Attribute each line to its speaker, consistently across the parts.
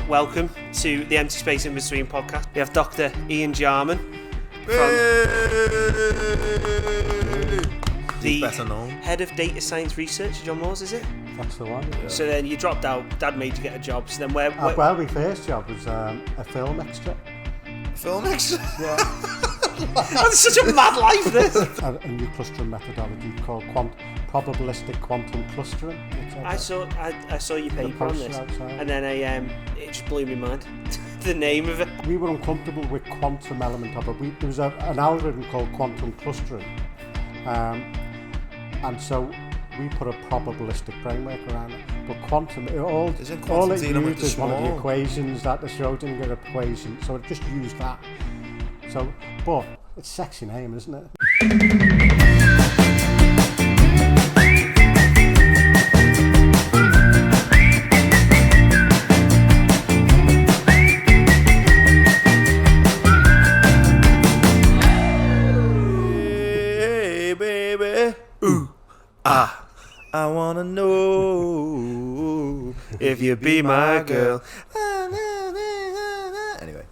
Speaker 1: welcome to the Empty Space Inbetween podcast. We have Dr Ian Jarman from the head of data science research at John Moores, is it?
Speaker 2: That's the one. Yeah.
Speaker 1: So then you dropped out, Dad made you get a job, so then where
Speaker 2: well, my first job was a film extra.
Speaker 3: Film extra?
Speaker 2: Yeah.
Speaker 1: That's such a mad life, this.
Speaker 2: A new clustering methodology called probabilistic quantum clustering.
Speaker 1: I saw your paper on this, and then it just blew my mind. The name of it.
Speaker 2: We were uncomfortable with quantum element of it. There was an algorithm called quantum clustering, and so we put a probabilistic framework around it. But quantum, all it used is one of the equations, that the Schrodinger equation, so it just used that. So, but it's a sexy name, isn't it?
Speaker 3: Hey, baby. Ooh, ah. I wanna know if you be my girl. Anyway.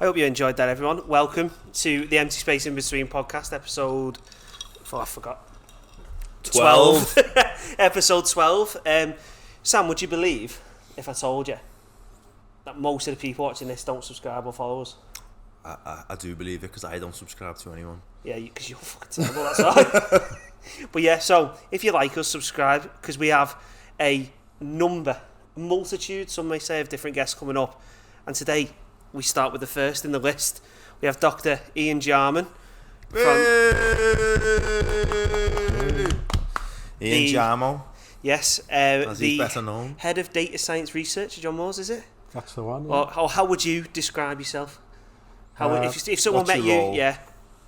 Speaker 1: I hope you enjoyed that, everyone. Welcome to the Empty Space Inbetween podcast, episode... Oh, I forgot.
Speaker 3: 12.
Speaker 1: Episode 12. Sam, would you believe if I told you that most of the people watching this don't subscribe or follow us?
Speaker 3: I do believe it because I don't subscribe to anyone.
Speaker 1: Yeah, because you're fucking terrible, that's right. But yeah, so if you like us, subscribe, because we have a multitude, some may say, of different guests coming up. And today, we start with the first in the list. We have Dr Ian Jarman.
Speaker 3: Ian Jarman.
Speaker 1: Yes,
Speaker 3: as he's better known.
Speaker 1: Head of data science research at John Moores, is it?
Speaker 2: That's the one. Yeah.
Speaker 1: Or how would you describe yourself? If someone met you,
Speaker 2: role? Yeah.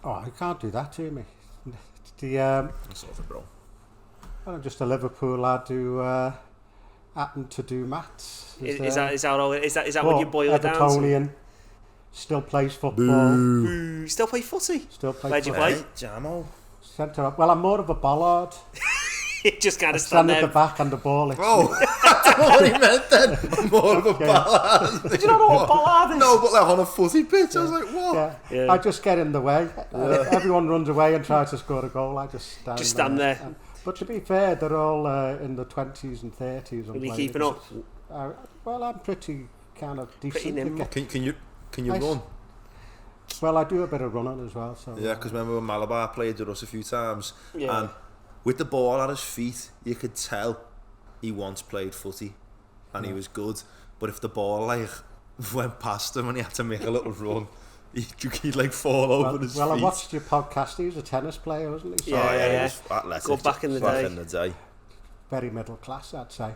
Speaker 2: Oh, you can't do that to me. I'm just a Liverpool lad who happened to do maths.
Speaker 1: Is that what you boil it down to?
Speaker 2: Evertonian, still plays football.
Speaker 1: Boo. Still play footy?
Speaker 2: Still plays
Speaker 1: Where'd you play?
Speaker 3: Jamo.
Speaker 2: Centre up. Well, I'm more of a bollard.
Speaker 1: You just kind of stand
Speaker 2: at the back and the ball.
Speaker 3: Oh, that's what he meant then. I'm more of a ballad.
Speaker 1: Did you not know what ballad is?
Speaker 3: No, but like on a footy pitch, I was like, what?
Speaker 2: Yeah. I just get in the way. Everyone runs away and tries to score a goal. I just stand there. But to be fair, they're all in the 20s and 30s.
Speaker 1: Are you keeping up?
Speaker 2: Well, I'm pretty kind of decent.
Speaker 3: Can you run?
Speaker 2: Well, I do a bit of running as well. So
Speaker 3: yeah, because remember when Malabar played with us a few times, and with the ball at his feet, you could tell he once played footy, and he was good. But if the ball went past him and he had to make a little run, he'd like fall over his feet.
Speaker 2: Well, I watched your podcast. He was a tennis player, wasn't he?
Speaker 1: So, yeah.
Speaker 3: He was athletic.
Speaker 1: Go back in the day.
Speaker 2: Very middle class, I'd say.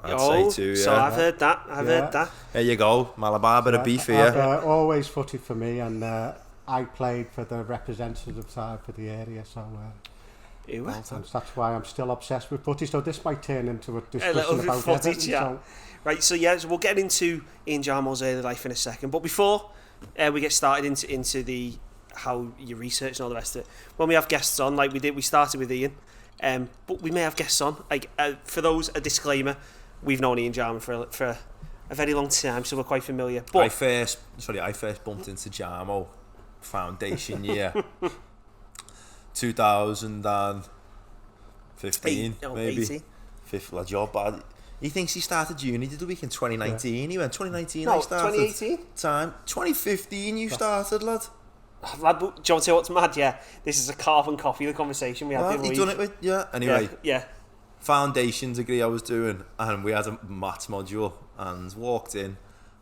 Speaker 3: I'd say too, yeah.
Speaker 1: So I've heard that. I've heard that.
Speaker 3: There you go, Malabar, bit of beef here.
Speaker 2: Always footy for me, and I played for the representative side for the area, so that's why I'm still obsessed with footy. So this might turn into a discussion about footy. So
Speaker 1: we'll get into Ian Jarman's early life in a second. But before we get started into the how you research and all the rest of it, when we have guests on, like we started with Ian, but we may have guests on. Like for those, a disclaimer: we've known Ian Jarman for a very long time, so we're quite familiar. But
Speaker 3: I first bumped into Jarmo foundation year 2015, maybe.
Speaker 1: 80.
Speaker 3: Fifth job, but he thinks he started uni the week in 2019. Yeah. He went 2019.
Speaker 1: No,
Speaker 3: I started.
Speaker 1: 2018.
Speaker 3: 2015. You started, lad.
Speaker 1: Lad, do you want to say what's mad? Yeah, this is a carbon copy of the conversation we had the other week.
Speaker 3: He done it with Anyway,
Speaker 1: yeah.
Speaker 3: Foundation degree I was doing, and we had a maths module, and walked in,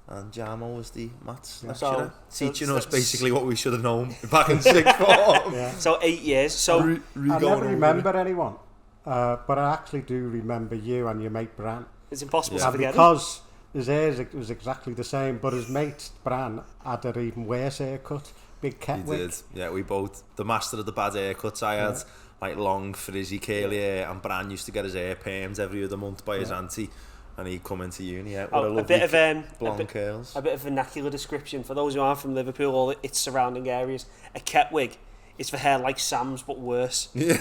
Speaker 3: and Jarmo was the maths lecturer, teaching us basically what we should have known back in sixth form.
Speaker 1: So 8 years. So
Speaker 2: I never remember anyone, but I actually do remember you and your mate Bran.
Speaker 1: It's impossible to forget
Speaker 2: because his hair was exactly the same, but his mate Bran had an even worse haircut, big cat wig.
Speaker 3: He did. Yeah, we both. The master of the bad haircuts. I had like long, frizzy, curly hair, and Bran used to get his hair permed every other month by his auntie. And he'd come into uni with a bit of blonde curls.
Speaker 1: A bit of vernacular description for those who aren't from Liverpool or its surrounding areas. A ket wig It's for hair like Sam's, but worse.
Speaker 3: Yeah.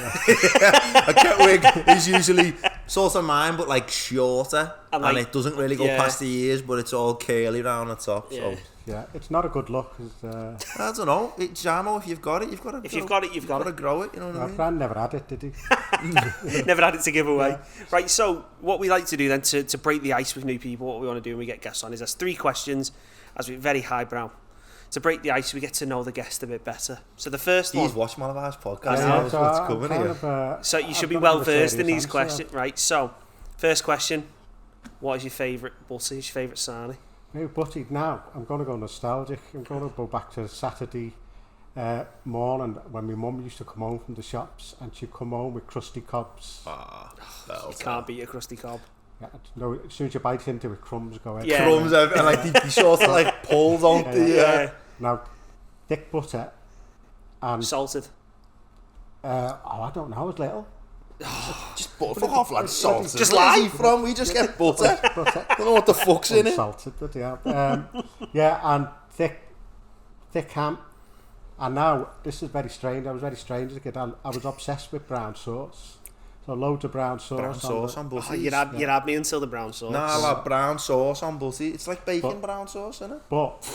Speaker 3: A jet wig is usually sort of mine, but like shorter, and it doesn't really go past the ears, but it's all curly round the top.
Speaker 1: Yeah.
Speaker 3: So
Speaker 2: yeah, it's not a good look.
Speaker 3: I don't know. Jarmo, if you've got it, you've got to.
Speaker 1: If you've got it, you've got
Speaker 3: to grow it. You know what I mean?
Speaker 2: My friend never had it, did he?
Speaker 1: Never had it to give away. Right. So what we like to do then to break the ice with new people, what we want to do when we get guests on is there's 3 questions, as we very highbrow. To break the ice, we get to know the guest a bit better. So the first one...
Speaker 3: He's watched Malabar's podcast.
Speaker 2: Yeah,
Speaker 3: Knows what's coming here.
Speaker 1: So you should be well versed in these questions. Right, so, first question. What is your favourite butty? Is your favourite sarnie?
Speaker 2: No, butty. Now, I'm going to go nostalgic. I'm going to go back to Saturday morning when my mum used to come home from the shops and she'd come home with crusty cobs.
Speaker 1: You can't beat a crusty cob.
Speaker 2: Yeah, no, as soon as you bite into it, crumbs go in.
Speaker 1: Yeah.
Speaker 3: Crumbs and like he sort of like pulls on the...
Speaker 2: Now, thick butter and...
Speaker 1: Salted.
Speaker 2: I don't know, it's little.
Speaker 3: Just butter. Fuck off, lad. Salted.
Speaker 1: Just
Speaker 3: Where's
Speaker 1: lie.
Speaker 3: he from? We just get butter. I don't know what the fuck's in it.
Speaker 2: Salted, but yeah, and thick ham. And now, this is very strange. I was very strange as a kid. I was obsessed with brown sauce. So loads of brown sauce.
Speaker 3: Brown sauce on butty.
Speaker 1: You had me until the brown sauce.
Speaker 3: Nah, lad, brown sauce on butty. It's like bacon brown sauce, isn't it?
Speaker 2: But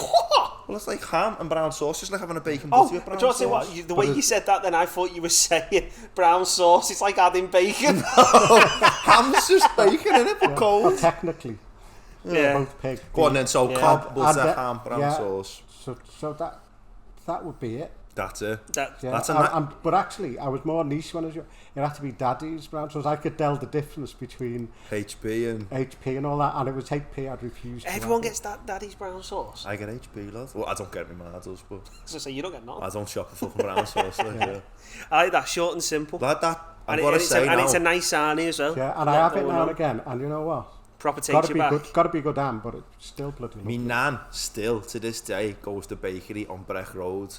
Speaker 3: well, it's like ham and brown sauce, just like having a bacon butty with brown
Speaker 1: do you
Speaker 3: sauce.
Speaker 1: know what? The way you said that, then I thought you were saying brown sauce. It's like adding bacon.
Speaker 3: Ham's just bacon in it, but cold.
Speaker 2: Well, technically, both pig.
Speaker 3: Go on then. So cob, butter, ham, brown sauce.
Speaker 2: So that would be it.
Speaker 3: That's it.
Speaker 2: That's but actually, I was more niche when I was young. It had to be Daddy's brown sauce. I could tell the difference between HP and all that, and it was HP I'd refused.
Speaker 1: Everyone gets Daddy's brown sauce.
Speaker 3: I get HP, lad. Well, I don't get my does, but
Speaker 1: So you don't get nothing.
Speaker 3: I don't shop for fucking brown sauce.
Speaker 1: I like that, short and simple.
Speaker 3: Like that. I've got to say now.
Speaker 1: And it's a nice sarnie as well.
Speaker 2: Yeah, and I have it now and again, and you know what?
Speaker 1: Proper takes you back.
Speaker 2: Got to be good ham, but it's still bloody lovely.
Speaker 3: Me nan still to this day goes to bakery on Breck Road,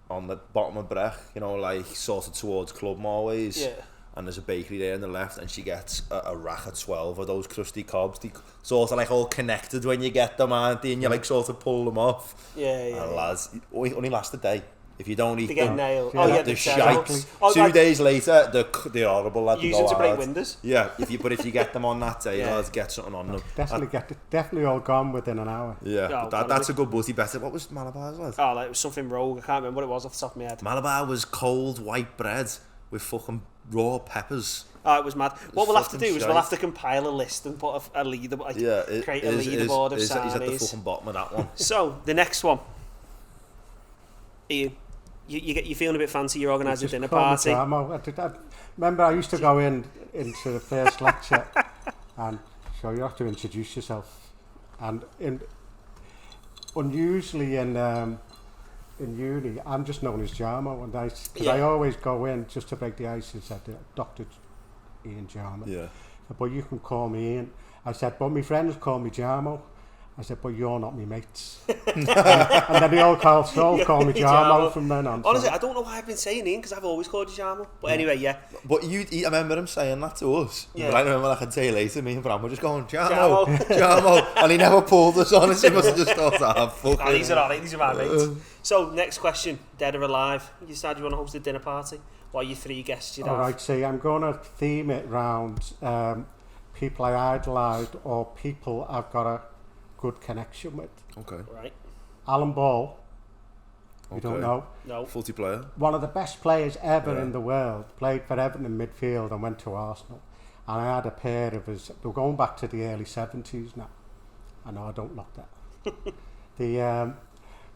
Speaker 3: on the bottom of Breck, you know, like sort of towards Clubmore ways.
Speaker 1: Yeah.
Speaker 3: And there's a bakery there on the left, and she gets a rack of 12 of those crusty cobs. They sort of like all connected when you get them, aren't they? And you like sort of pull them off.
Speaker 1: Yeah.
Speaker 3: And lads, only last a day. If you don't eat
Speaker 1: they get
Speaker 3: them,
Speaker 1: nailed.
Speaker 3: the shite. 2 days later, they're horrible. Lad,
Speaker 1: use them to break windows.
Speaker 3: Yeah, if you get them on that day, lads, get something on them.
Speaker 2: Definitely all gone within an hour.
Speaker 3: Yeah, that's a good butty better. What was Malabar's, lad?
Speaker 1: Oh, like, it was something rogue. I can't remember what it was off the top of my head.
Speaker 3: Malabar was cold white bread with fucking raw peppers.
Speaker 1: Oh, it was mad. What we'll have to do is we'll have to compile a list and put a leader, create a leaderboard of sarnies.
Speaker 3: He's at the fucking bottom of that one.
Speaker 1: So, the next one. Ian, you're feeling a bit fancy, you're organising a dinner party.
Speaker 2: I remember I used to go into the first lecture and so you have to introduce yourself. And unusually in uni, I'm just known as Jarmo, and I always go in just to break the ice and said, Dr Ian Jarman.
Speaker 3: Yeah.
Speaker 2: But you can call me Ian. I said, but my friends call me Jarmo. I said, but you're not me mates. And then they all call me Jarmo from then on.
Speaker 1: Honestly, I don't know why I've been saying Ian, because I've always called you Jarmo. But anyway, yeah.
Speaker 3: But I remember him saying that to us. Yeah. But I remember, I can tell you later, me and Bram were just going, Jarmo. And he never pulled us on us. He must have just thought, fuck
Speaker 1: these are alright, these are my mates. So, next question, dead or alive. You decide you want to host a dinner party? What are your 3 guests you'd have?
Speaker 2: Alright, see, I'm going to theme it round people I idolised or people I've got a good connection with.
Speaker 3: Okay.
Speaker 1: Right.
Speaker 2: Alan Ball. You don't know?
Speaker 1: No.
Speaker 3: Footy player.
Speaker 2: One of the best players ever in the world. Played for Everton in midfield and went to Arsenal. And I had a pair of his... We're going back to the early 70s now. I know I don't like that.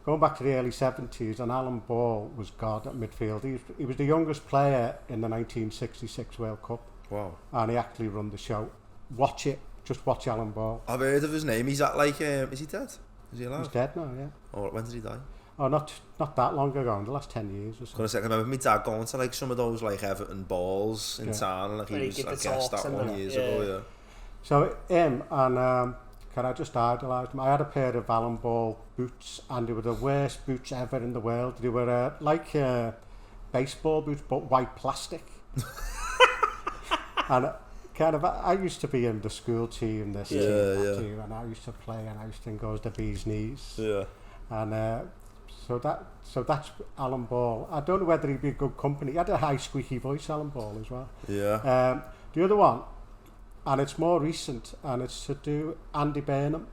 Speaker 2: Going back to the early 70s, and Alan Ball was God at midfield. He was the youngest player in the 1966 World Cup.
Speaker 3: Wow.
Speaker 2: And he actually run the show. Watch it. Just watch Alan Ball.
Speaker 3: I've heard of his name. He's at like, is he dead? Is he alive?
Speaker 2: He's dead now, yeah.
Speaker 3: Or when did he die?
Speaker 2: Oh, not that long ago, in the last 10 years or so.
Speaker 3: I remember my dad going to like some of those like Everton balls in town, and like he was, I guess, that one years ago, yeah.
Speaker 2: So him and I just idolised him. I had a pair of Alan Ball boots, and they were the worst boots ever in the world. They were like baseball boots, but white plastic. And I used to be in the school team, team, and I used to play, and I used to think I was the bee's knees.
Speaker 3: Yeah.
Speaker 2: And So that's Alan Ball. I don't know whether he'd be a good company. He had a high squeaky voice, Alan Ball, as well.
Speaker 3: Yeah.
Speaker 2: The other one, and it's more recent, and it's to do Andy Burnham.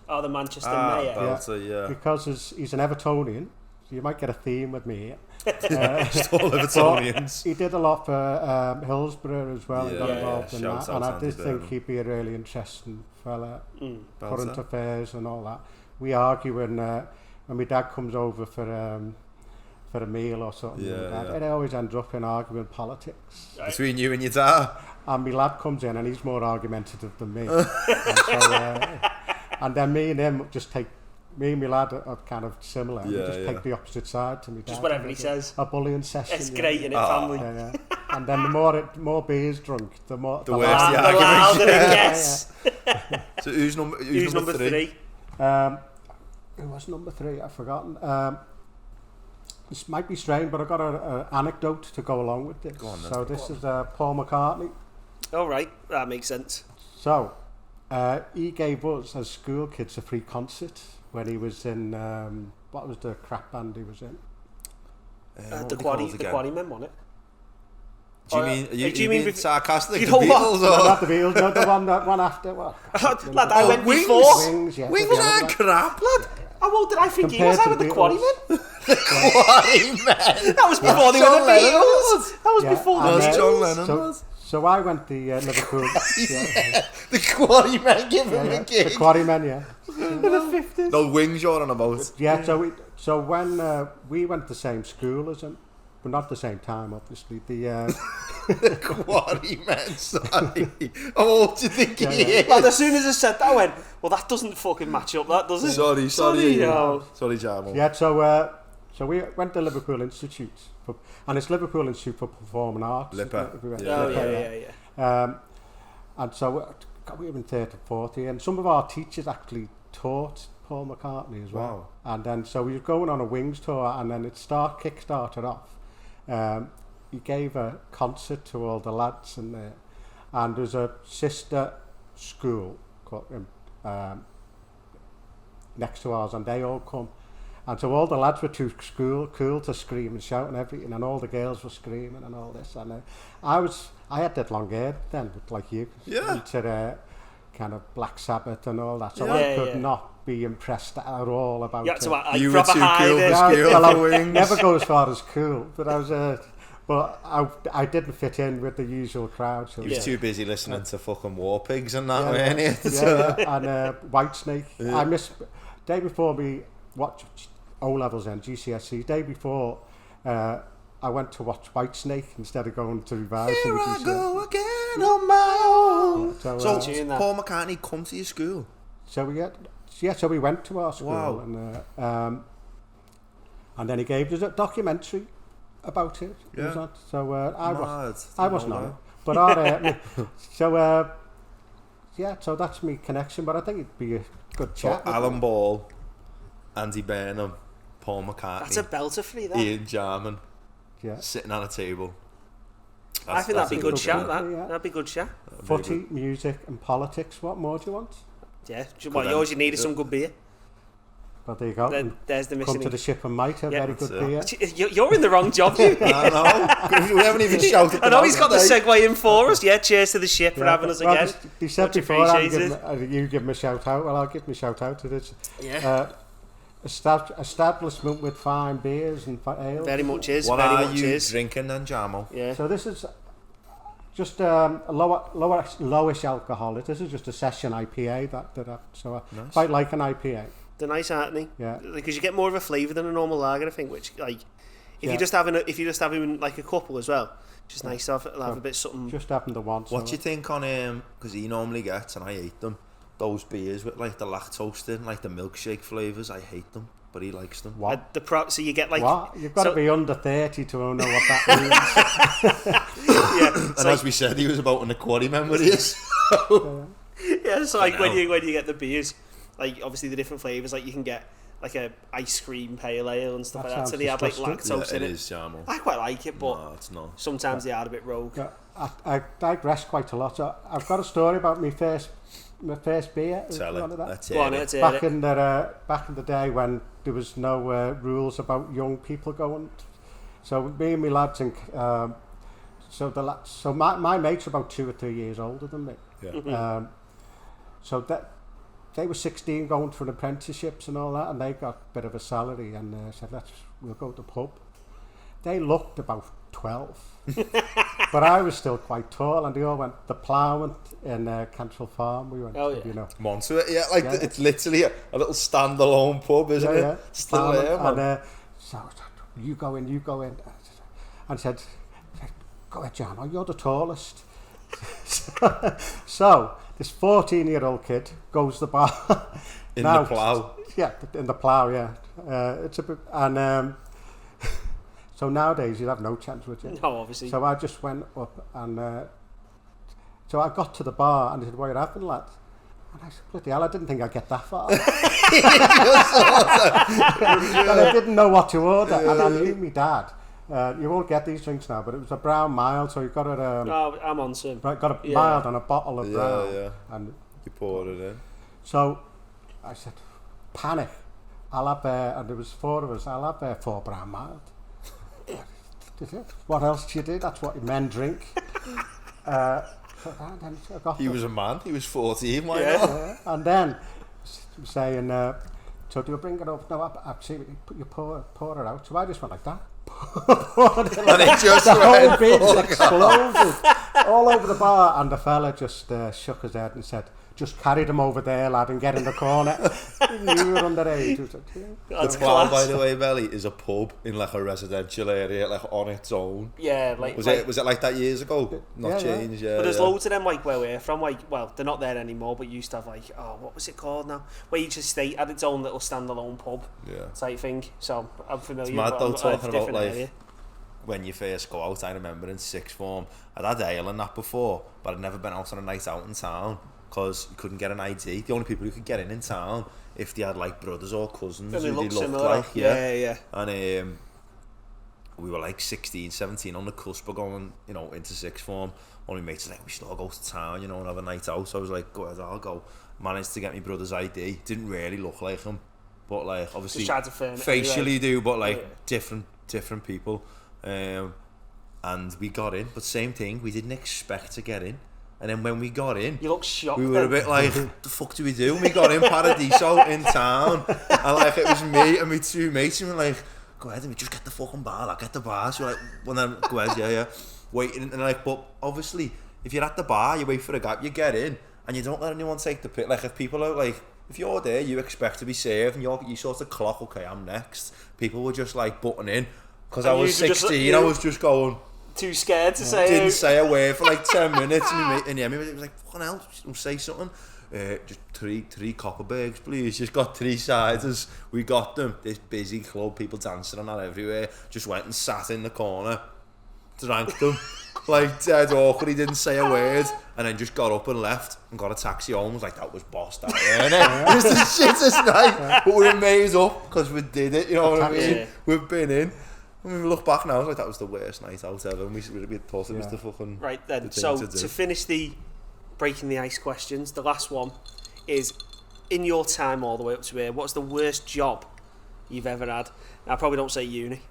Speaker 1: Oh, the Manchester Mayor.
Speaker 3: Belter, yeah.
Speaker 2: Because he's an Evertonian, so you might get a theme with me here.
Speaker 3: Just all Evertonians.
Speaker 2: He did a lot for Hillsborough as well. He got involved in
Speaker 3: Shout
Speaker 2: that,
Speaker 3: out
Speaker 2: and I
Speaker 3: Andy
Speaker 2: did
Speaker 3: Burnham.
Speaker 2: think he'd be a really interesting fella. Current
Speaker 3: Belter.
Speaker 2: affairs and all that. We argue when my dad comes over for a meal or something. It always ends up in arguing politics.
Speaker 3: Between you and your dad.
Speaker 2: And my lad comes in and he's more argumentative than me. And then me and him just take. Me and my lad are kind of similar. We just take the opposite side to me dad.
Speaker 1: Just whatever he says.
Speaker 2: A bullying session.
Speaker 1: It's great in it, family.
Speaker 2: And then the more beer's drunk, the worse the
Speaker 1: louder it gets.
Speaker 3: So who's number three?
Speaker 2: Who was number 3? I've forgotten. This might be strange, but I've got an anecdote to go along with this.
Speaker 3: Go on, then.
Speaker 2: So this is Paul McCartney.
Speaker 1: All right, that makes sense.
Speaker 2: So he gave us as school kids a free concert when he was in what was the crap band he was in?
Speaker 1: The Quarrymen, wasn't it?
Speaker 3: Do you mean sarcastic?
Speaker 1: You know
Speaker 3: the
Speaker 1: what?
Speaker 3: Beatles,
Speaker 2: No, not the Beatles. No, the one after.
Speaker 1: Lad, I went before.
Speaker 2: Wings, yeah.
Speaker 3: Wings are crap, lad.
Speaker 1: How old did I think he was? I with the Quarrymen.
Speaker 3: Quarrymen.
Speaker 1: That was before they were the Beatles. That was before the
Speaker 3: That's
Speaker 1: Beatles.
Speaker 3: John Lennon.
Speaker 2: So I went to Liverpool.
Speaker 3: The Quarrymen give him a gig.
Speaker 2: The Quarrymen, yeah.
Speaker 1: In the 50s.
Speaker 3: No, Wings you're on about.
Speaker 2: Yeah, so when we went to the same school as him, but not the same time, obviously.
Speaker 3: The Quarrymen, sorry. How old do you think he is?
Speaker 1: Lad, as soon as I said that, I went, well, that doesn't fucking match up, that does it?
Speaker 3: Sorry, Jarman.
Speaker 2: Yeah, so we went to Liverpool Institute, and it's Liverpool Institute for Performing Arts.
Speaker 3: Lipper.
Speaker 2: And so we were in 30, 40, and some of our teachers actually taught Paul McCartney as well.
Speaker 3: Wow.
Speaker 2: And then so we were going on a Wings tour, and then it kick-started off. He gave a concert to all the lads in there, and there's a sister school called, next to ours, and they all come. And so all the lads were too cool to scream and shout and everything, and all the girls were screaming and all this. And I had that long hair then, like you.
Speaker 3: Yeah.
Speaker 2: Into kind of Black Sabbath and all that. So I could not be impressed at all about it.
Speaker 3: You were too cool for school.
Speaker 2: Well, I never go as far as cool, but I was... But I didn't fit in with the usual crowd. So
Speaker 3: he was too busy listening to fucking War Pigs and that,
Speaker 2: weren't he? And Whitesnake. I missed... Day before me watch O-levels and GCSE, day before I went to watch Whitesnake instead of going to revise.
Speaker 3: Here I go again on my own. So Paul McCartney come to your school?
Speaker 2: So we went to our school. Wow. And then he gave us a documentary about it.
Speaker 3: Yeah.
Speaker 2: So I wasn't on it. But so that's my connection. But I think it'd be a good chat.
Speaker 3: So Alan Ball, Andy Burnham, Paul McCartney.
Speaker 1: That's a belter for you, that.
Speaker 3: Ian Jarman.
Speaker 2: Yeah.
Speaker 3: Sitting on a table.
Speaker 1: I think that'd be good chat, That'd be good chat.
Speaker 2: Footy, music and politics. What more do you want?
Speaker 1: Yeah. All you need is some good beer.
Speaker 2: Well, there you go.
Speaker 1: There's the missing.
Speaker 2: Come to the Ship and Mitre, very good beer.
Speaker 1: You're in the wrong job, you.
Speaker 3: I know. We haven't even shouted.
Speaker 1: I know he's got the segue in for us. Yeah, cheers to the ship for having us again.
Speaker 2: He said before, you give him a shout out. Well, I'll give him a shout out to this.
Speaker 1: Yeah.
Speaker 2: Establishment with fine beers and ale.
Speaker 1: Very much is.
Speaker 3: What
Speaker 1: very
Speaker 3: are
Speaker 1: much
Speaker 3: you
Speaker 1: is.
Speaker 3: drinking then, Jarmo?
Speaker 1: Yeah.
Speaker 2: So this is just a lowish alcohol. This is just a session IPA that I quite like an IPA.
Speaker 1: They're nice, aren't they?
Speaker 2: Yeah.
Speaker 1: Because you get more of a flavour than a normal lager, I think. Which if you're just having like a couple as well, it's just nice to have a bit something.
Speaker 2: Just having the one.
Speaker 3: What do you think on because he normally gets, and I hate them, those beers with like the lactose in, like the milkshake flavours? I hate them, but he likes them.
Speaker 2: What?
Speaker 1: So you get like
Speaker 2: what? You've got to be under 30 to know what that means.
Speaker 3: And as we said, he was about in the Quarrymen with us.
Speaker 1: Yeah, so like when you get the beers, like obviously the different flavours, like you can get like a ice cream pale ale and stuff like that. So they have like lactose in it.
Speaker 3: It is, Jarmo.
Speaker 1: I quite like it, but
Speaker 3: no, it's not.
Speaker 1: Sometimes they are a bit rogue.
Speaker 2: I digress quite a lot. I've got a story about my first my first beer.
Speaker 3: Tell it. Let's
Speaker 1: Go on,
Speaker 3: hear
Speaker 1: let's
Speaker 3: it.
Speaker 1: hear it.
Speaker 2: Back in the day when there was no rules about young people going. So me and my lads, and so my mates are about 2 or 3 years older than me.
Speaker 3: Yeah.
Speaker 2: So that they were 16 going for apprenticeships and all that, and they got a bit of a salary, and said, we'll go to the pub. They looked about 12, but I was still quite tall, and they all went the Ploughman in Cantrell Farm. We went, you know.
Speaker 3: I'm onto it, it's literally a little standalone pub, isn't it?
Speaker 2: Yeah.
Speaker 3: Still there, man.
Speaker 2: And so you go in, and said, go ahead, Jan, you're the tallest. So this 14-year-old kid goes to the bar.
Speaker 3: In the plough.
Speaker 2: Yeah, in the plough, yeah. It's a bit, and so nowadays you'd have no chance, would you?
Speaker 1: No, obviously.
Speaker 2: So I just went up, and so I got to the bar, and they said, what are you having, lad? And I said, bloody hell, I didn't think I'd get that far. And I didn't know what to order, and I knew my dad. You won't get these drinks now, but it was a brown mild, so you got it.
Speaker 1: I'm on some.
Speaker 2: Right, got a mild and a bottle of brown.
Speaker 3: Yeah.
Speaker 2: And
Speaker 3: you poured it in.
Speaker 2: so I said, panic. I'll have, and there was 4 of us. I'll have 4 brown mild. What else do you do? That's what men drink.
Speaker 3: He was a man. He was 14. Why not?
Speaker 2: And then saying, so do you bring it up? No, absolutely. You pour it out. So I just went like that.
Speaker 3: And it just
Speaker 2: the whole
Speaker 3: went,
Speaker 2: bitch exploded all over the bar, and the fella just shook his head and said, just carry them over there, lad, and get in the corner. He knew you were underage.
Speaker 3: The Plough, by the way, Belly, is a pub in like a residential area, like on its own.
Speaker 1: Yeah, like
Speaker 3: was it like that years ago? Not changed, yeah.
Speaker 1: But there's loads of them, like where we're from, like, well, they're not there anymore, but you used to have like, what was it called now? Where each estate had its own little standalone pub, type thing. So I'm familiar.
Speaker 3: It's mad though, talking about like
Speaker 1: area.
Speaker 3: When you first go out. I remember in sixth form, I'd had ale and that before, but I'd never been out on a night out in town. Because you couldn't get an ID. The only people who could get in town if they had like brothers or cousins who they looked like.
Speaker 1: Yeah.
Speaker 3: And we were like 16, 17 on the cusp of going, into sixth form. One of my mates was like, we should all go to town, and have a night out. So I was like, go ahead, I'll go. Managed to get my brother's ID. Didn't really look like him, but like obviously facially do, but like different people. And we got in, but same thing. We didn't expect to get in. And then when we got in,
Speaker 1: you look shocked.
Speaker 3: We were a bit like, what the fuck do we do? And we got in Paradiso in town, and like it was me and my 2 mates, and we were like, go ahead, and we just get the fucking bar, like get the bar. So we're like, well then, go ahead, yeah, waiting, and like, but obviously, if you're at the bar, you wait for a gap, you get in, and you don't let anyone take the pick. Like if people are like, if you're there, you expect to be served, and you sort of clock, okay, I'm next. People were just like butting in, because I was 16, I was just going.
Speaker 1: Too scared to say.
Speaker 3: Didn't say a word for like 10 minutes, and he was like, "Fucking hell, say something." Just three Copperbergs, please. Just got 3 ciders. We got them. This busy club, people dancing and that everywhere. Just went and sat in the corner, drank them, like dead awkward. He didn't say a word, and then just got up and left and got a taxi home. Was like, that was boss, that weren't it? It was the shittest night, but we were made up because we did it. You know what I mean?
Speaker 1: Yeah.
Speaker 3: We've been in. When we look back now, I was like, that was the worst night out ever. And we thought it was the fucking...
Speaker 1: Right then, so to finish the breaking the ice questions, the last one is, in your time all the way up to here, what's the worst job you've ever had? Now, I probably don't say uni.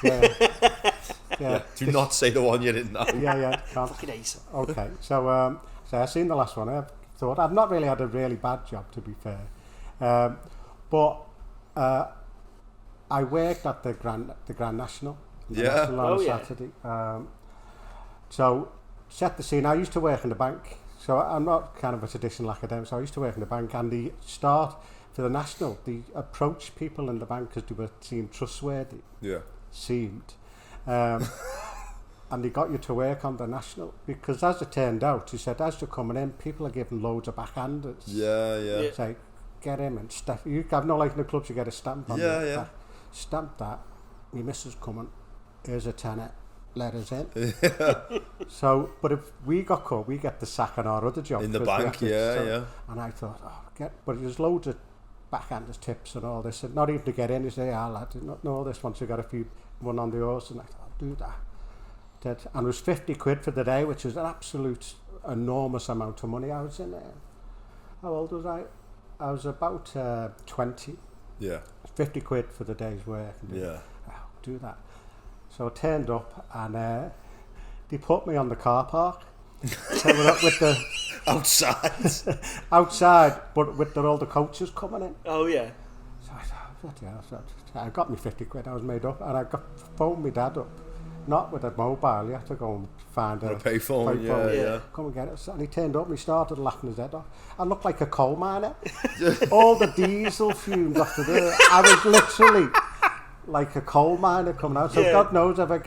Speaker 2: Yeah.
Speaker 3: Do not say the one you didn't know.
Speaker 2: Yeah.
Speaker 1: Fucking ace.
Speaker 2: Okay, so I've seen the last one. I've not really had a really bad job, to be fair. But... I worked at the Grand National. National on a Saturday. So, set the scene. I used to work in the bank. So, I'm not kind of a traditional academic. So, I used to work in the bank. And the start for the National, they approached people in the bank because they were seemed trustworthy.
Speaker 3: Yeah.
Speaker 2: Seemed. And they got you to work on the National. Because as it turned out, he said, as you're coming in, people are giving loads of backhanders.
Speaker 3: Yeah.
Speaker 2: It's like, get him and stuff. You have no, like in the clubs, you get a stamp on it.
Speaker 3: Yeah.
Speaker 2: Stamp that, my missus coming, here's a tenner, let us in. So, but if we got caught, we get the sack on our other job.
Speaker 3: In the bank, yeah.
Speaker 2: And I thought, but there's loads of backhanders tips and all this, and not even to get in, you say, lad, did not know this once you got one on the horse, and I thought, I'll do that. And it was 50 quid for the day, which was an absolute enormous amount of money. I was in there. How old was I? I was about 20.
Speaker 3: Yeah.
Speaker 2: 50 quid for the day's work.
Speaker 3: Yeah.
Speaker 2: I'll do that. So I turned up and they put me on the car park. So we're up with the...
Speaker 3: Outside?
Speaker 2: Outside, but with all the coaches coming in.
Speaker 1: Oh, yeah.
Speaker 2: So I got me 50 quid, I was made up, and I phoned my dad up. Not with a mobile, you have to go and find a
Speaker 3: payphone. Yeah.
Speaker 2: Come and get it. And he turned up and he started laughing his head off. I looked like a coal miner. All the diesel fumes after there. I was literally like a coal miner coming out. So God knows if I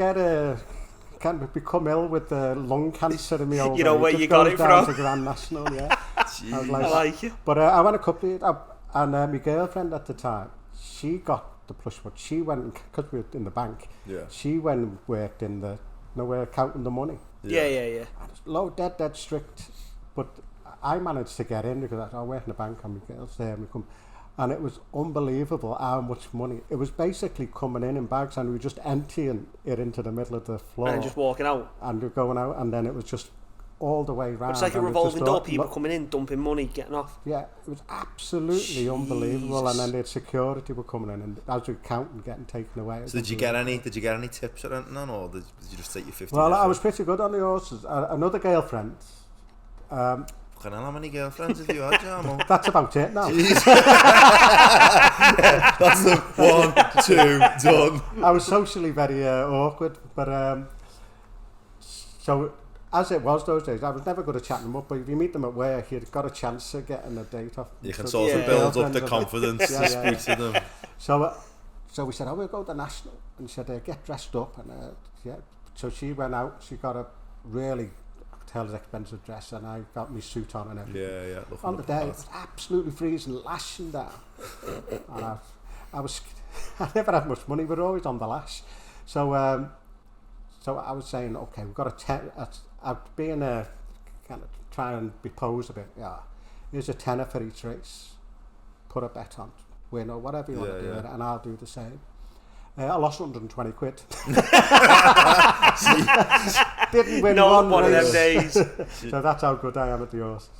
Speaker 2: can become ill with the lung cancer in my old age.
Speaker 1: You know where you got it from?
Speaker 2: To Grand National, yeah.
Speaker 1: I like it.
Speaker 2: But I went a couple of years, and my girlfriend at the time, she got the plush, but she went, because we were in the bank, she went and worked in the, we're counting the money.
Speaker 1: Yeah.
Speaker 2: And it's low, dead strict, but I managed to get in because I work in the bank and my girl's there and we come, and it was unbelievable how much money. It was basically coming in bags and we were just emptying it into the middle of the floor.
Speaker 1: And just walking out.
Speaker 2: And we're going out, and then it was just all the way round.
Speaker 1: It's like a revolving door, people coming in, dumping money, getting off.
Speaker 2: Yeah, it was absolutely unbelievable. And then the security were coming in, and as we counting, getting taken away.
Speaker 3: So did you get any tips or anything, or did you just take your 50?
Speaker 2: Well, I was pretty good on the horses. Another girlfriend.
Speaker 3: How many girlfriends have you had, Jarman?
Speaker 2: That's about it now.
Speaker 3: That's the 1, 2, done.
Speaker 2: I was socially very awkward, but so as it was those days, I was never good at chatting them up, but if you meet them at work, you've got a chance of getting a date off.
Speaker 3: You can sort of build up the confidence to speak to them.
Speaker 2: So we said, we'll go to the National. And she said, get dressed up. And so she went out, she got a really expensive dress, and I got my suit on and everything.
Speaker 3: Yeah.
Speaker 2: On the day, it was absolutely freezing, lashing down. And I never had much money, we were always on the lash. So I was saying, okay, we've got I'd be in a kind of try and be posed a bit. Yeah, here's a tenner for each race. Put a bet on, win or whatever you want to do, and I'll do the same. I lost 120 quid. Didn't win one
Speaker 1: of them days.
Speaker 2: So that's how good I am at the horses.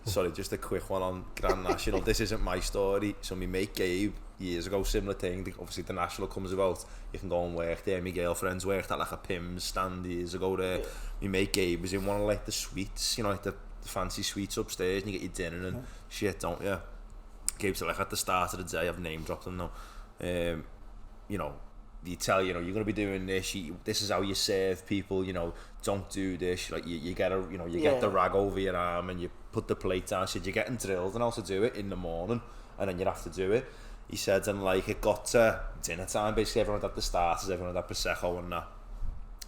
Speaker 3: Sorry, just a quick one on Grand National. This isn't my story. So my mate Gabe, years ago, similar thing. Obviously the National comes about, you can go and work there. My girlfriend's worked at like a Pim's stand years ago there. My mate Gabe was in one of like the suites, like the fancy suites upstairs, and you get your dinner and shit, don't you? Gabe's like at the start of the day, I've name dropped him now. You tell, you're going to be doing this, this is how you serve people, don't do this, like you get get the rag over your arm and you put the plate down. Said you're getting drilled and also do it in the morning, and then you have to do it. He said, and like it got to dinner time, basically everyone had the starters, everyone had prosecco and that.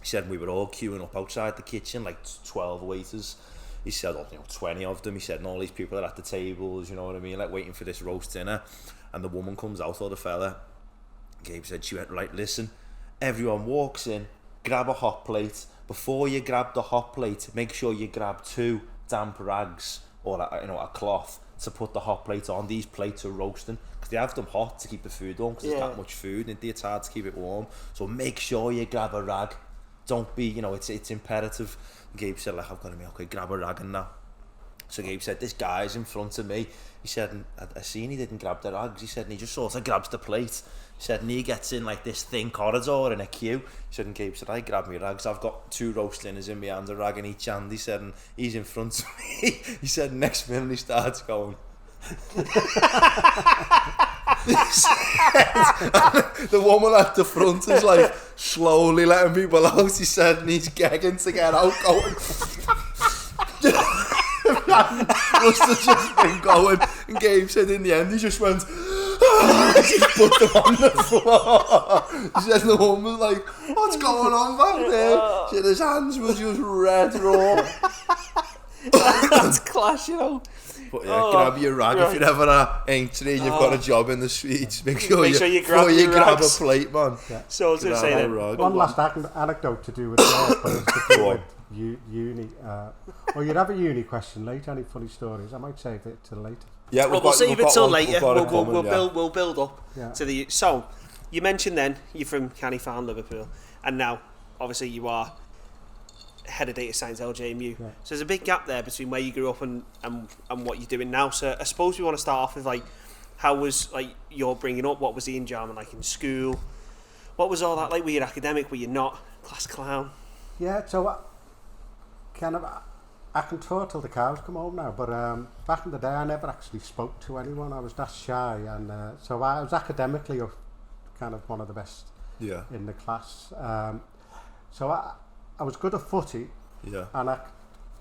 Speaker 3: He said we were all queuing up outside the kitchen, like 12 waiters. He said, 20 of them. He said, and all these people are at the tables, you know what I mean, like waiting for this roast dinner. And the woman comes out, or the fella. Gabe said, she went, right, listen, everyone walks in, grab a hot plate. Before you grab the hot plate, make sure you grab 2 damp rags or a cloth to put the hot plate on. These plates are roasting because they have them hot to keep the food on, because there's that much food and it's hard to keep it warm. So make sure you grab a rag. Don't be, it's imperative. Gabe said, like, I've got to be okay, grab a rag and that. So Gabe said, this guy's in front of me. He said, and I seen he didn't grab the rags. He said, and he just sort of grabs the plate. He said, and he gets in like this thin corridor in a queue. He said, and Gabe said, I grab me rags. I've got 2 roast dinners in my hand, a rag in each hand. He said, and he's in front of me. He said, next minute he starts going. The woman at the front is like slowly letting people out. He said, and he's gagging to get out, going. Must have just been going, and Gabe said in the end he just went. He just put them on the floor. He said the woman was like, what's going on back there? She said his hands were just red raw.
Speaker 1: That's class,
Speaker 3: But grab your rag if you're ever entry and you've got a job in the streets. Make sure you grab a plate, man.
Speaker 1: Yeah. So to say that.
Speaker 2: One last anecdote to do with uni. You'd have a uni question later. Any funny stories? I might save it till later.
Speaker 3: Yeah,
Speaker 1: we'll save it till later. We'll build up to the. So you mentioned then you're from Canny Farm, Liverpool, and now obviously you are head of data science LJMU.
Speaker 2: Yeah.
Speaker 1: So there's a big gap there between where you grew up and what you're doing now. So I suppose we want to start off with like, how was like your bringing up? What was Ian Jarman like in school? What was all that like? Were you academic? Were you not? Class clown?
Speaker 2: Yeah, so I can talk till the cows come home now, but back in the day I never actually spoke to anyone. I was that shy, and so I was academically kind of one of the best in the class. So I was good at footy, and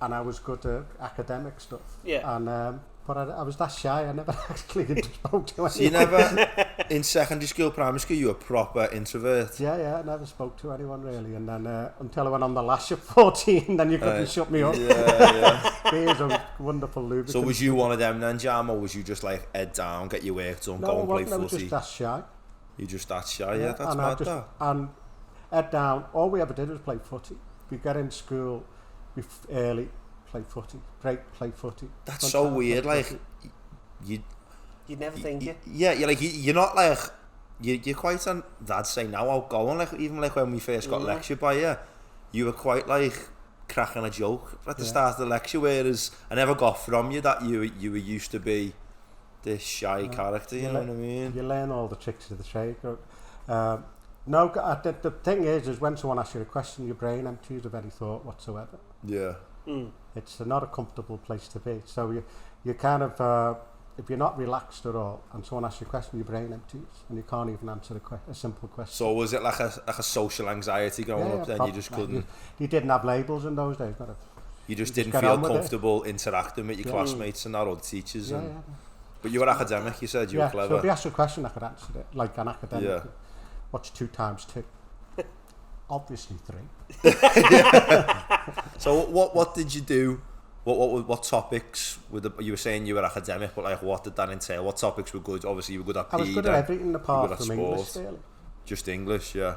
Speaker 2: I was good at academic stuff.
Speaker 1: Yeah.
Speaker 2: And but I was that shy. I never actually spoke to anyone.
Speaker 3: So you never, in secondary school, primary school, you were a proper introvert?
Speaker 2: Yeah, I never spoke to anyone really. And then until I went on the lash at 14, then you couldn't shut me up.
Speaker 3: Yeah.
Speaker 2: Beer's a wonderful lubricant.
Speaker 3: So was you one of them then, Jam, or was you just like head down, get your work done, go and play footy?
Speaker 2: No, I was just that shy.
Speaker 3: You just that shy, yeah, that's mad that.
Speaker 2: And head down, all we ever did was play footy. We got in school early, play footy, break, play footy.
Speaker 3: That's so weird, like,
Speaker 1: You'd never think it.
Speaker 3: Yeah, you're not like, you're quite, I'd say now, outgoing, like, even like when we first got lectured by you were quite like cracking a joke at the start of the lecture, whereas I never got from you that you were used to be this shy character, you know what I mean? You
Speaker 2: learn all the tricks of the trade. No, the thing is when someone asks you a question, your brain empties of any thought whatsoever.
Speaker 3: Yeah.
Speaker 2: It's not a comfortable place to be. So you kind of, if you're not relaxed at all, and someone asks you a question, your brain empties, and you can't even answer a simple question.
Speaker 3: So was it like a social anxiety growing up then? You just couldn't...
Speaker 2: You didn't have labels in those days, but
Speaker 3: you just didn't feel comfortable interacting with your classmates and that, or the teachers. But you were academic, you said, you were clever.
Speaker 2: So if you asked a question, I could answer it, like an academic. What's 2 times 2? Obviously 3.
Speaker 3: So what did you do? What topics you were saying you were academic, but like what did that entail? What topics were good? Obviously you were good at PE.
Speaker 2: I was good at everything apart from English, really.
Speaker 3: Just English, yeah.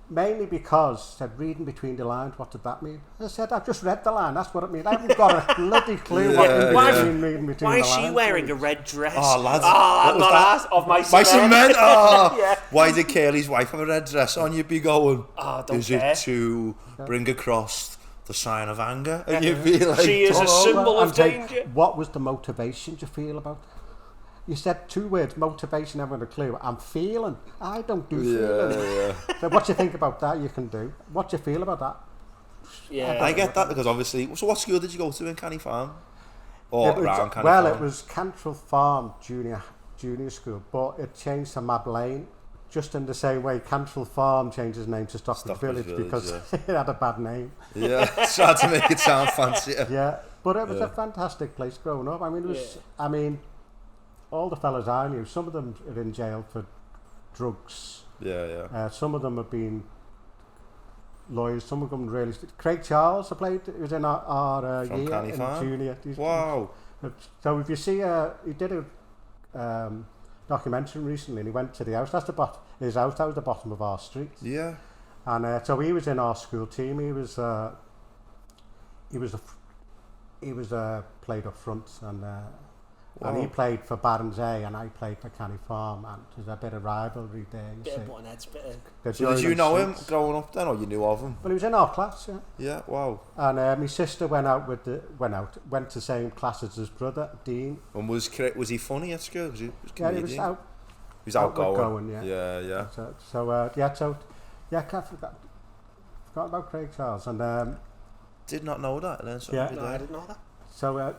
Speaker 2: Mainly because said reading between the lines, what did that mean? I said, I've just read the line, that's what it means. I haven't got a bloody clue what it means reading between the lines.
Speaker 1: Why is she wearing a red dress?
Speaker 3: Oh, lads.
Speaker 1: I'm not asked of my
Speaker 3: cement. Oh. Why did Curly's wife have a red dress on? You'd be going,
Speaker 1: don't care.
Speaker 3: It to bring across the sign of anger? And you'd be like,
Speaker 1: she is a symbol of danger.
Speaker 2: What was the motivation you feel about? You said 2 words, motivation, everyone a clue. I'm feeling. I don't do feeling. So what you think about that, you can do. What you feel about that?
Speaker 1: Yeah.
Speaker 3: I get that because obviously... So what school did you go to in Canny Farm? Or around Canny
Speaker 2: Farm?
Speaker 3: Well,
Speaker 2: it was Cantrell Farm Junior School, but it changed to Mab Lane, just in the same way Cantrell Farm changed its name to Stockbridge Village because it had a bad name.
Speaker 3: Yeah, tried to make it sound fancier.
Speaker 2: Yeah, but it was a fantastic place growing up. I mean, it was... I mean... all the fellas I knew, some of them are in jail for drugs. Some of them have been lawyers, some of them really... Craig Charles, he was in our year in junior.
Speaker 3: Wow.
Speaker 2: So if you see, he did a documentary recently and he went to the house. His house, that was the bottom of our street.
Speaker 3: Yeah.
Speaker 2: And so he was in our school team. He was played up front and... And he played for Barons A and I played for Canny Farm, and there's a bit of rivalry there.
Speaker 3: So did you know him growing up then, or you knew of him?
Speaker 2: Well, he was in our class,
Speaker 3: Yeah, wow.
Speaker 2: And my sister went to the same class as his brother, Dean.
Speaker 3: And was he funny at school? He was
Speaker 2: outgoing.
Speaker 3: Yeah.
Speaker 2: I forgot about Craig Charles, and
Speaker 3: did not know that.
Speaker 1: I didn't know that.
Speaker 2: So.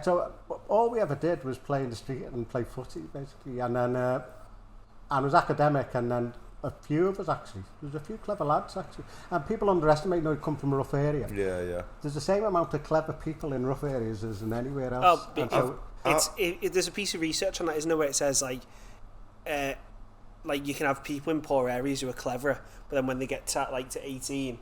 Speaker 2: So all we ever did was play in the street and play footy, basically, and then and was academic, and then a few of us actually, there's a few clever lads actually, and people underestimate, we come from a rough area.
Speaker 3: Yeah.
Speaker 2: There's the same amount of clever people in rough areas as in anywhere else.
Speaker 1: There's a piece of research on that, isn't there, where it says like you can have people in poor areas who are cleverer, but then when they get to 18,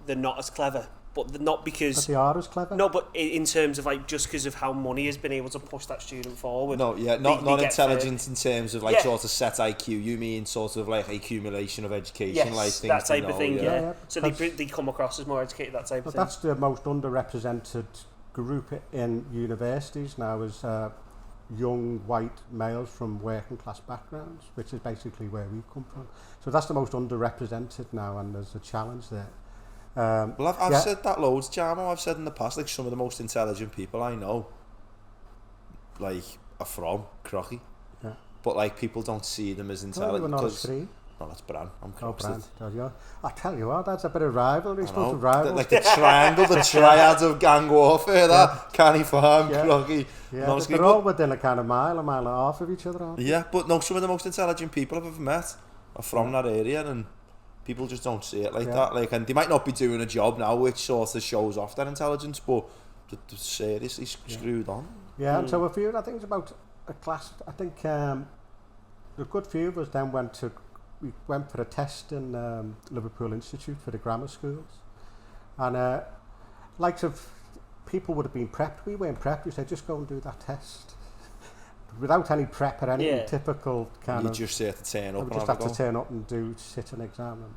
Speaker 1: they're not as clever. But not because...
Speaker 2: But they are as clever?
Speaker 1: No, but in terms of just because of how money has been able to push that student forward.
Speaker 3: No, not intelligence in terms of sort of set IQ. You mean sort of like accumulation of education,
Speaker 1: things that type of thing. Yeah. So they come across as more educated, that type of thing.
Speaker 2: That's the most underrepresented group in universities now, is young white males from working class backgrounds, which is basically where we come from. So that's the most underrepresented now, and there's a challenge there.
Speaker 3: Well, I've said that loads, Jarmo. I've said in the past, like, some of the most intelligent people I know, like, are from Crocky. Yeah. But, like, people don't see them as intelligent. No, that's Bran. I'm Croxted.
Speaker 2: I tell you what, that's a bit of rivalry. Supposed to rival.
Speaker 3: Like the triangle, the triad of gang warfare, that Canny Farm, Crocky.
Speaker 2: Yeah, they're all within a kind of mile and a half of each other, aren't they?
Speaker 3: Yeah, but no, some of the most intelligent people I've ever met are from that area, and people just don't see it like that. Like, and they might not be doing a job now which sort of shows off their intelligence, but they're seriously screwed on.
Speaker 2: Yeah, and so a few, I think it's about a class, I think a good few of us then we went for a test in Liverpool Institute for the grammar schools, and likes of people would have been prepped. We weren't prepped. We said just go and do that test without any prep or anything. Typical kind of.
Speaker 3: You just have to turn up.
Speaker 2: We just have to turn up and sit an exam. And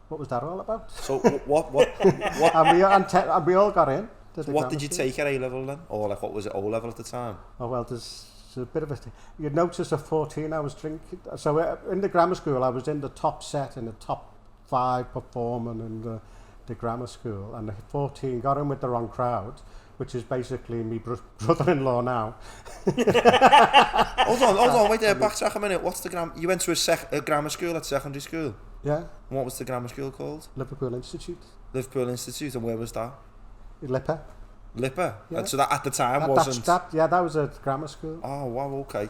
Speaker 2: what was that all about?
Speaker 3: So what?
Speaker 2: and we all got in.
Speaker 3: So what did you take at A level then, or like what was it O level at the time?
Speaker 2: Oh well, there's a bit of a thing. You'd notice at 14 I was drinking. So in the grammar school I was in the top set, in the top 5 performing in the grammar school, and the 14 got in with the wrong crowd, which is basically me brother-in-law now.
Speaker 3: hold on, wait there, backtrack a minute. What's the grammar? You went to a grammar school at secondary school?
Speaker 2: Yeah.
Speaker 3: And what was the grammar school called?
Speaker 2: Liverpool Institute.
Speaker 3: Liverpool Institute, and where was that?
Speaker 2: Lipper.
Speaker 3: Yeah. And so that at the time wasn't...
Speaker 2: that was a grammar school.
Speaker 3: Oh, wow, okay.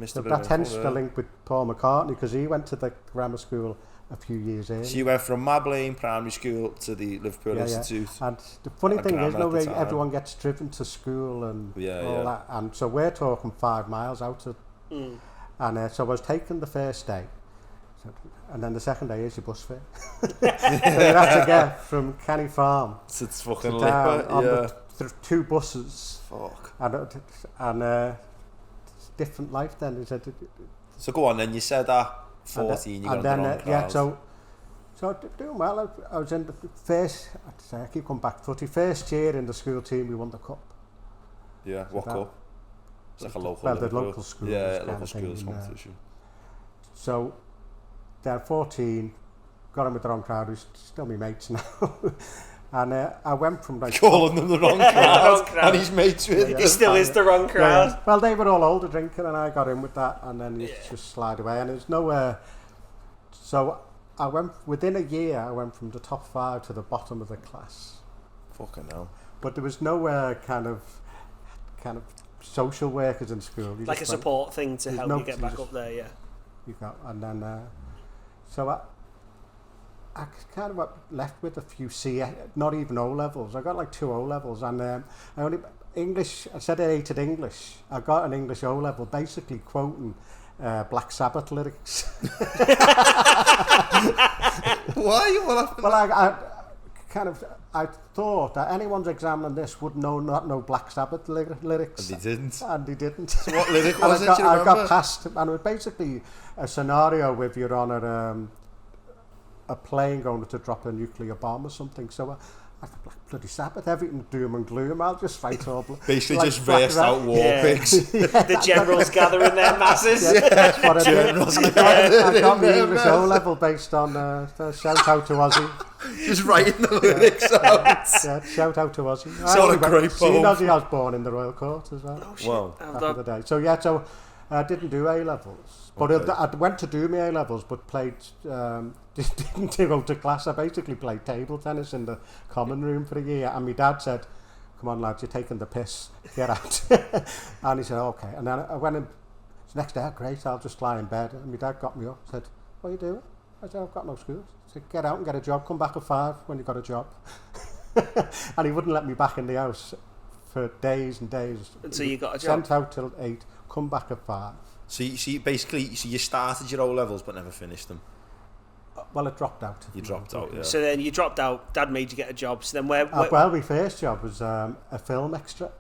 Speaker 2: So that hence the link with Paul McCartney, because he went to the grammar school a few years earlier.
Speaker 3: So you went from Mab Lane Primary School to the Liverpool Institute.
Speaker 2: Yeah. And the funny thing is, everyone gets driven to school and all that. And so we're talking 5 miles out of... And so I was taking the first day. And then the second day is your bus fare. So you have to get from Canny Farm
Speaker 3: to fucking Liverpool on
Speaker 2: the 2 buses.
Speaker 3: Fuck.
Speaker 2: And different life then. He said,
Speaker 3: so go on then, you said that 14, you got on the wrong crowd.
Speaker 2: So doing well. I was in the first, I keep coming back, first year in the school team, we won the cup.
Speaker 3: Yeah, what cup? It's like a local...
Speaker 2: Well, the local schools.
Speaker 3: Yeah, local schools competition.
Speaker 2: So, then 14, got in with the wrong crowd, who's still my mates now. And I went from like...
Speaker 3: Calling them the wrong crowd, and he's mates with them.
Speaker 1: He still is the wrong crowd.
Speaker 2: Yeah. Well, they were all older drinking, and I got in with that, and then you just slide away. And there's nowhere... So, I went, within a year, I went from the top 5 to the bottom of the class.
Speaker 3: Fucking hell.
Speaker 2: But there was nowhere kind of social workers in school.
Speaker 1: Like a support thing to help you get back up there, yeah.
Speaker 2: You got, and then... So I kind of left with a few not even O levels. I got like 2 O levels, and I said I hated English. I got an English O level, basically quoting Black Sabbath lyrics.
Speaker 3: Why? What happened?
Speaker 2: Well, I thought that anyone's examining this would not know Black Sabbath lyrics.
Speaker 3: And they didn't.
Speaker 2: So
Speaker 3: what lyric was it? I
Speaker 2: got past, and it was basically a scenario with you're on a plane going to drop a nuclear bomb or something. So I thought, Black bloody Sabbath, everything doom and gloom. I'll just fight all.
Speaker 3: Basically, like, just versed out war pigs.
Speaker 1: The generals gathering their masses.
Speaker 2: Yeah, that's what I did. I got my English O level based on shout out to Ozzy.
Speaker 3: Just writing the lyrics out.
Speaker 2: Yeah, shout out to Ozzy.
Speaker 3: So a great poem.
Speaker 2: Seen Ozzy Osbourne in the Royal Court as well.
Speaker 1: Oh shit!
Speaker 3: Wow.
Speaker 2: Back in the day. So I didn't do A levels, but I went to do my A levels, but played. Didn't go to class. I basically played table tennis in the common room for a year, and my dad said, "Come on, lads, you're taking the piss. Get out." And he said, "Okay." And then I went in. The next day, great. I'll just lie in bed. And my dad got me up. Said, "What are you doing?" I said, "I've got no school." He said, "Get out and get a job. Come back at 5 when you got a job." And he wouldn't let me back in the house for days and days.
Speaker 1: Until you got a job.
Speaker 2: Sent out till 8. Come back at 5.
Speaker 3: So you started your O levels but never finished them.
Speaker 2: Well, it dropped out.
Speaker 3: You dropped out, yeah.
Speaker 1: So then you dropped out. Dad made you get a job. So then where
Speaker 2: well, my first job was a film extra.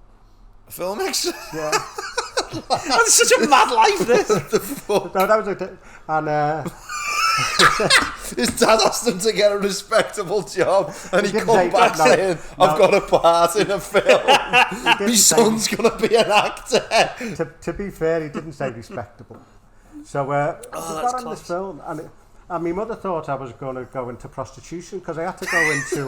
Speaker 3: A film extra?
Speaker 2: Yeah.
Speaker 1: That's such a mad life, this.
Speaker 3: The fuck?
Speaker 2: No, that was and
Speaker 3: his dad asked him to get a respectable job, and he come back saying, "I've got a part in a film. My son's gonna be an actor."
Speaker 2: To be fair, he didn't say respectable. So we got on this film, and And my mother thought I was going to go into prostitution because I had to go into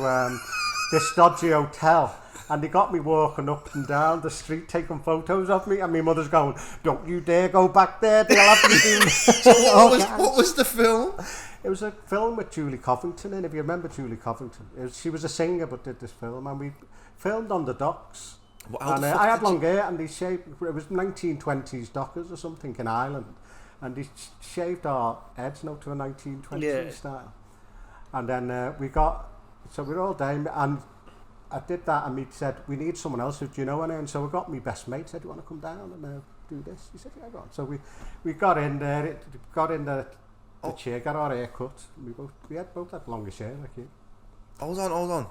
Speaker 2: this dodgy hotel. And they got me walking up and down the street taking photos of me. And my mother's going, don't you dare go back there. They'll have you do...
Speaker 3: So what was the film?
Speaker 2: It was a film with Julie Covington in. If you remember Julie Covington. She was a singer but did this film. And we filmed on the docks. And I had long hair and they shaved... It was 1920s Dockers or something in Ireland. And they shaved our heads to a 1920s style. And then we got... So we were all down and... I did that and he said, we need someone else, do you know anyone? So we got my best mate, said, do you want to come down and do this? He said, yeah, go on. So we got in there, got in the chair, got our hair cut. We had both had longer hair like you.
Speaker 3: Hold on.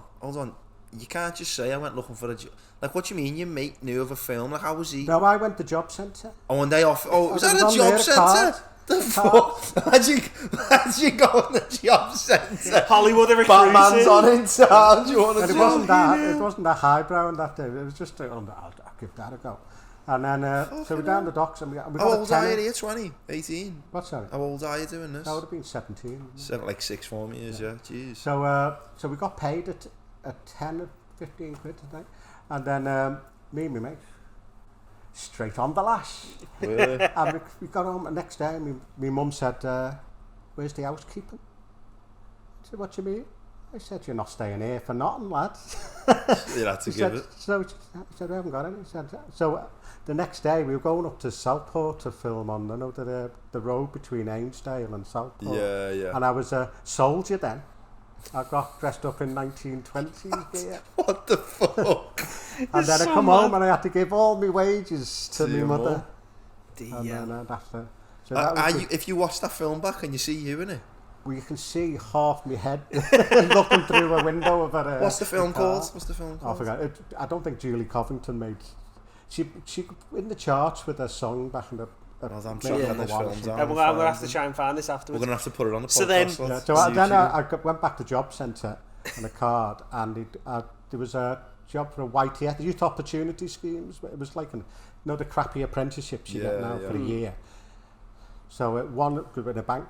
Speaker 3: You can't just say I went looking for a job. Like, what do you mean your mate knew of a film? Like, how was he?
Speaker 2: No, I went to job centre.
Speaker 3: Oh, and they off. Oh, was that a job centre? The fuck? Imagine going to the job centre.
Speaker 1: Hollywood recruiting.
Speaker 3: Batman's on in town. Do you want to
Speaker 2: It wasn't that highbrow on that day. It was just, I'll give that a go. And then, so we're down the docks and we got
Speaker 3: How old are you here? 20? 18?
Speaker 2: What's that?
Speaker 3: How old are you doing this?
Speaker 2: I would have been 17.
Speaker 3: Like 6 form years, yeah. Jeez.
Speaker 2: So we got paid at 10 or 15 quid today. And then me and my mate, straight on the lash.
Speaker 3: Really?
Speaker 2: And we got home the next day and my mum said, where's the housekeeping? I said, what do you mean? I said, you're not staying here for nothing, lads.
Speaker 3: You had to give it.
Speaker 2: So I said, I haven't got any. So the next day we were going up to Southport to film on the road between Ainsdale and Southport.
Speaker 3: Yeah.
Speaker 2: And I was a soldier then. I got dressed up in 1920s gear.
Speaker 3: What the fuck?
Speaker 2: And then I come home and I had to give all my wages to my mother.
Speaker 3: If you watch that film back and you see you in it,
Speaker 2: well, you can see half my head looking through a window of a.
Speaker 3: What's the film called?
Speaker 2: I forgot. I don't think Julie Covington made. She in the charts with her song back in the.
Speaker 3: I'm trying to this film down.
Speaker 1: I'm going to have to try and find this afterwards.
Speaker 3: We're going to have to put it on the podcast.
Speaker 1: So then
Speaker 2: I went back to job centre on a card and there was a job for a YTS, Youth Opportunity Schemes. It was like the crappy apprenticeships you get now for a year. So one with a bank.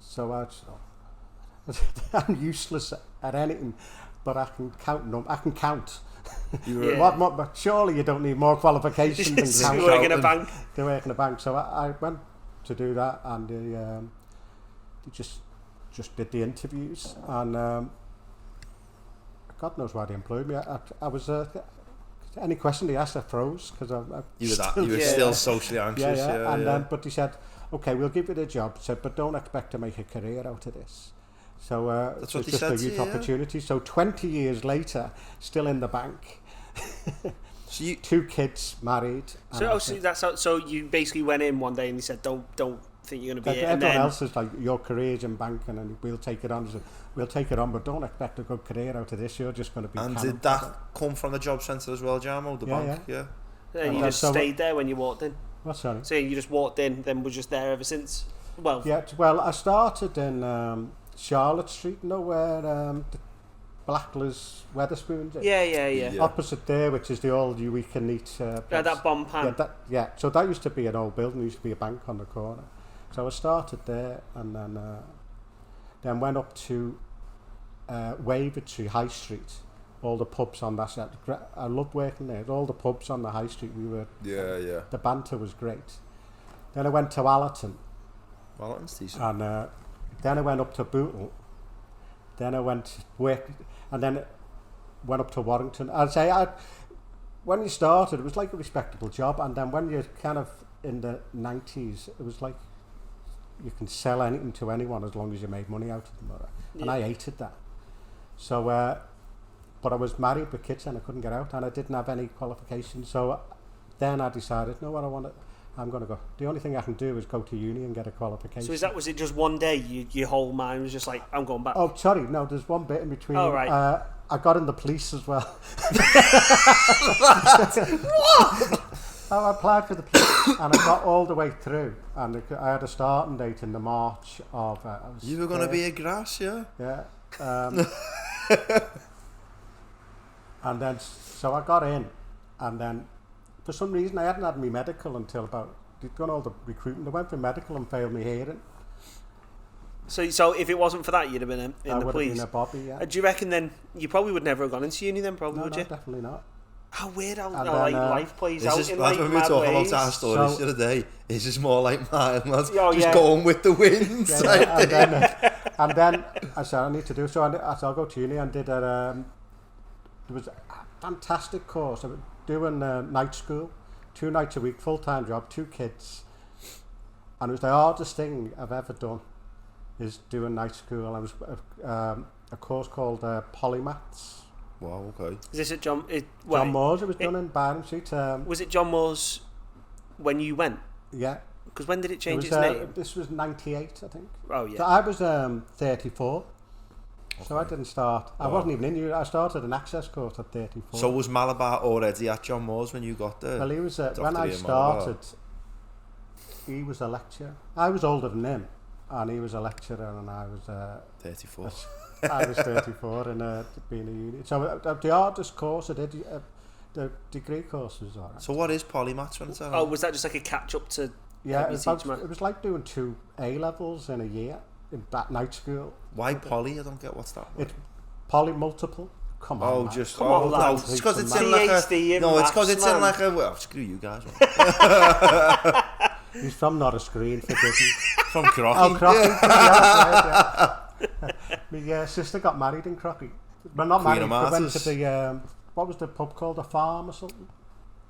Speaker 2: So I'm useless at anything, but I can count. I can count. But surely you don't need more qualification than
Speaker 1: to work in a bank.
Speaker 2: To work in a bank. So I went to do that, and they just did the interviews, and God knows why they employed me. I was any question they asked, I froze because
Speaker 3: you were still socially anxious.
Speaker 2: But they said, okay, we'll give you the job. Said, but don't expect to make a career out of this. So
Speaker 3: that's what
Speaker 2: it's just a youth opportunity. So 20 years later, still in the bank.
Speaker 3: So you
Speaker 2: 2 kids, married.
Speaker 3: So
Speaker 1: you basically went in one day and he said, "Don't think you're going to be."
Speaker 2: Everyone else is like, your career's in banking, and we'll take it on. We'll take it on, but don't expect a good career out of this. You're just going to be.
Speaker 3: And did that come from the job centre as well, Jarmo? The bank, yeah.
Speaker 1: And you just stayed there when you walked in.
Speaker 2: What's that?
Speaker 1: So you just walked in, then was just there ever since. Well,
Speaker 2: I started in Charlotte Street, where the Blacklers Weatherspoons is.
Speaker 1: Yeah.
Speaker 2: Opposite there, which is the old Eureka Neat
Speaker 1: that bomb pan.
Speaker 2: So that used to be an old building. There used to be a bank on the corner. So I started there, and then went up to Wavertree High Street. All the pubs on that side. I loved working there. All the pubs on the high street. The banter was great. Then I went to Allerton.
Speaker 3: Allerton's decent.
Speaker 2: And then I went up to Bootle. Then I went up to Warrington. I'd say when you started, it was like a respectable job, and then when you're kind of in the 90s, it was like you can sell anything to anyone as long as you made money out of them. And I hated that. So, but I was married with kids and I couldn't get out, and I didn't have any qualifications. So then I decided, no, what I want to. I'm going to go. The only thing I can do is go to uni and get a qualification.
Speaker 1: So was it just one day your whole mind was just like, I'm going back?
Speaker 2: Oh, sorry, no, there's one bit in between.
Speaker 1: Oh, right.
Speaker 2: I got in the police as well.
Speaker 1: What?
Speaker 2: I applied for the police and I got all the way through, and I had a starting date in the March of...
Speaker 3: you were going to be a grass, yeah?
Speaker 2: Yeah. And then, so I got in, and then for some reason I hadn't had my medical until they'd done all the recruitment. I went for medical and failed my hearing.
Speaker 1: So if it wasn't for that, you'd have been in the police.
Speaker 2: Been a Bobby, yeah.
Speaker 1: Do you reckon then you probably would never have gone into uni then? Probably would you?
Speaker 2: No, definitely not.
Speaker 1: How weird how
Speaker 2: then,
Speaker 1: life plays out in like
Speaker 3: when we
Speaker 1: mad
Speaker 3: talk
Speaker 1: ways.
Speaker 3: about our stories the other day, it's just more like mine, lads.
Speaker 1: Oh,
Speaker 3: just going with the wind.
Speaker 2: And then I said I need to do so. I said I'll go to uni and did there was a fantastic course. I was doing night school, 2 nights a week, full-time job, 2 kids, and it was the hardest thing I've ever done. Is doing night school. I was a course called Polymaths.
Speaker 3: Wow, okay.
Speaker 1: Is this at John
Speaker 2: Moores? It was done in Byron Street.
Speaker 1: Was it John Moores when you went?
Speaker 2: Yeah.
Speaker 1: Because when did it change its name?
Speaker 2: This was 98, I think.
Speaker 1: Oh, yeah.
Speaker 2: So I was 34. Okay. So I didn't start. I wasn't even in uni. I started an access course at 34.
Speaker 3: So was Malabar already at John Moores when you got there?
Speaker 2: Well, he was when I started. He was a lecturer. I was older than him, and he was a lecturer, and I was
Speaker 3: 34.
Speaker 2: I was 34 and being a uni. So the hardest course I did, the degree course was alright.
Speaker 3: So what is Polymaths when it's at?
Speaker 1: Oh, was that just like a catch up to?
Speaker 2: Yeah, it was like doing 2 A levels in a year in that night school.
Speaker 3: Why poly? I don't get what's that.
Speaker 2: It's poly multiple. Come on.
Speaker 3: Oh,
Speaker 2: man.
Speaker 3: just
Speaker 1: Come on,
Speaker 3: no, it's because it's in like a. No, it's because it's in like a. Well, screw you guys.
Speaker 2: He's from Not a Screen, forgive me.
Speaker 3: From Crocky.
Speaker 2: Oh, Crocky. Yeah. My sister got married in Crocky. Well, not
Speaker 3: Queen
Speaker 2: married, we went to the, what was the pub called? The Farm or something?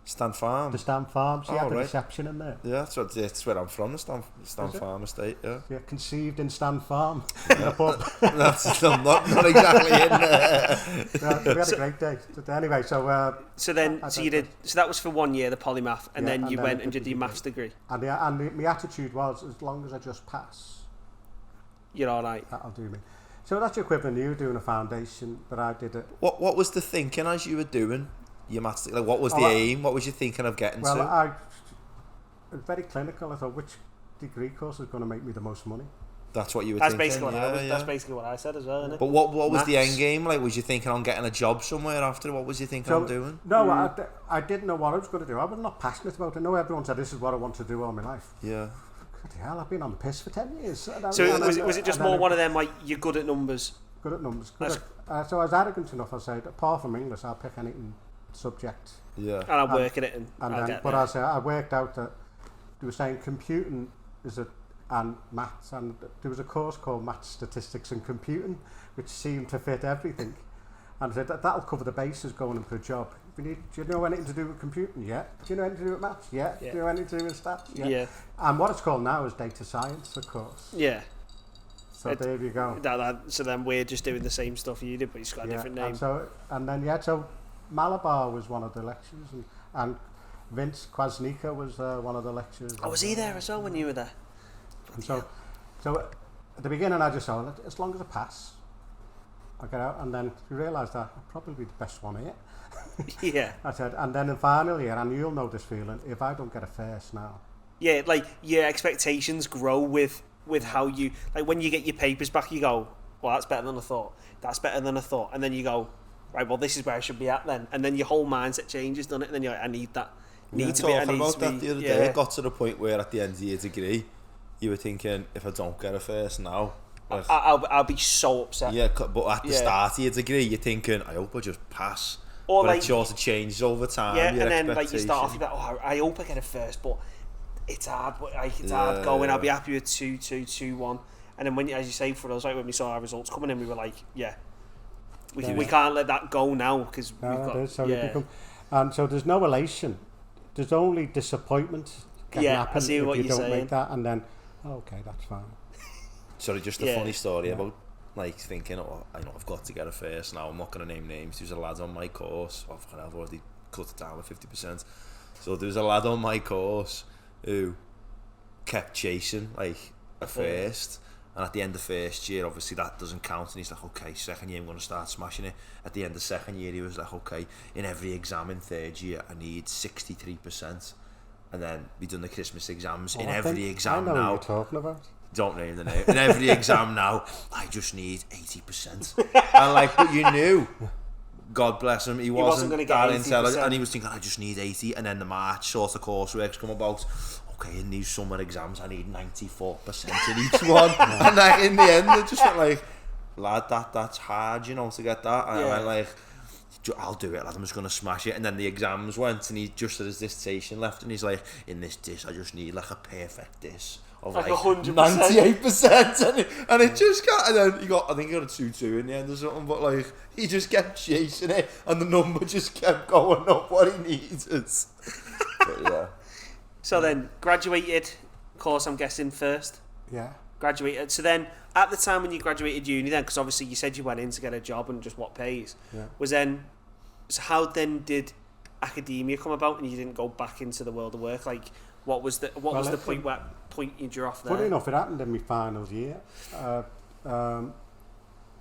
Speaker 3: Stan Farm.
Speaker 2: The Stan Farm. She had the
Speaker 3: right.
Speaker 2: reception in there.
Speaker 3: Yeah, that's where I'm from, the Stan Farm estate, yeah.
Speaker 2: Yeah, conceived in Stan Farm. In a pub.
Speaker 3: That's not exactly in there.
Speaker 2: No, we had a great day. Anyway, so...
Speaker 1: so that was for 1 year, the polymath, and then you went and did your maths degree.
Speaker 2: And my attitude was, as long as I just pass...
Speaker 1: You're alright.
Speaker 2: That'll do me. So that's equivalent to you doing a foundation, but I did it.
Speaker 3: What was the thinking as you were doing your maths? Like, what was the aim? What was you thinking of getting to?
Speaker 2: Well, I was very clinical. I thought, which degree course is going to make me the most money?
Speaker 3: That's what you were
Speaker 1: that's
Speaker 3: thinking?
Speaker 1: Basically that's basically what I said as well, isn't it?
Speaker 3: But what was the end game? Like, was you thinking on getting a job somewhere after? What was you thinking on doing?
Speaker 2: No, I didn't know what I was going to do. I was not passionate about it. I know everyone said, this is what I want to do all my life.
Speaker 3: Yeah.
Speaker 2: Bloody hell, I've been on the piss for 10 years.
Speaker 1: So was it just more one of them, like, you're good at numbers?
Speaker 2: Good at numbers. So I was arrogant enough, I said, apart from English, I'll pick any subject.
Speaker 3: Yeah.
Speaker 1: And I'll work at it and I'll get
Speaker 2: but
Speaker 1: there.
Speaker 2: I worked out that they were saying computing and maths, and there was a course called Maths, Statistics and Computing, which seemed to fit everything. And I said, that'll cover the bases going into a job. Do you know anything to do with computing? Yeah. Do you know anything to do with maths? Yeah. Do you know anything to do with stats? Yeah. And what it's called now is data science, of course.
Speaker 1: Yeah.
Speaker 2: So there you go.
Speaker 1: So then we're just doing the same stuff you did, but it's got a different name.
Speaker 2: So Malabar was one of the lecturers, and Vince Kwasnika was one of the lecturers.
Speaker 1: Oh, was he there as well when you were there?
Speaker 2: And so at the beginning I just thought, as long as I pass, I get out, and then you realise that I'm probably the best one here.
Speaker 1: Yeah.
Speaker 2: I said, and then in final year, and you'll know this feeling, if I don't get a first now.
Speaker 1: Yeah, like your expectations grow with how you, like when you get your papers back, you go, well, that's better than I thought. That's better than I thought. And then you go, right, well, this is where I should be at then. And then your whole mindset changes, doesn't it? And then you're like, I need that.
Speaker 3: Talking about that the other day, it got to the point where at the end of your degree, you were thinking, if I don't get a first now, like,
Speaker 1: I'll be so upset.
Speaker 3: Yeah, but at the start of your degree, you're thinking, I hope I just pass.
Speaker 1: Or
Speaker 3: but
Speaker 1: like,
Speaker 3: it sort of changes over time.
Speaker 1: Yeah, and then like you start off, you're like, oh, I hope I get a first, but it's hard. It's hard going. I'll be happy with 2, 2, 2, 1. And then when, as you say, for us, like when we saw our results coming in, we were like, we can't let that go now because we've got.
Speaker 2: And so there's no elation. There's only disappointment. Can happen
Speaker 1: I see
Speaker 2: if
Speaker 1: what
Speaker 2: you
Speaker 1: you're
Speaker 2: don't
Speaker 1: saying.
Speaker 2: make that, and then okay, that's fine.
Speaker 3: Sorry, just a funny story about like thinking, I know I've got to get a first now. I'm not going to name names. There's a lad on my course. I've already cut it down to 50%. So there was a lad on my course who kept chasing like a first, and at the end of first year, obviously that doesn't count. And he's like, okay, second year I'm going to start smashing it. At the end of second year, he was like, okay, in every exam in third year, I need 63%. And then we done the Christmas exams. In every exam now,
Speaker 2: I know what you're talking about.
Speaker 3: Don't name the name. In every exam now, I just need 80%. And like, but you knew, God bless him, he wasn't that intelligent, and he was thinking, I just need 80. And then the March sort of coursework's come about. okay, in these summer exams I need 94% in each one. And like in the end it just went like, lad, that's hard, you know, to get that. And I went like, I'll do it, lad, I'm just going to smash it. And then the exams went, and he just had his dissertation left, and he's like, in this diss I just need like a perfect diss of like 100%. 98%, and it just got, and then he got, I think he got a 2-2 in the end or something, but like he just kept chasing it, and the number just kept going up what he needed. But yeah.
Speaker 1: So then graduated, of course, I'm guessing first.
Speaker 2: Yeah.
Speaker 1: Graduated. So then, at the time when you graduated uni, then, because obviously you said you went in to get a job and just what pays.
Speaker 2: Yeah.
Speaker 1: Was then, so how then did academia come about, and you didn't go back into the world of work? Like, what was the point you drew off there?
Speaker 2: Funny enough, it happened in my final year.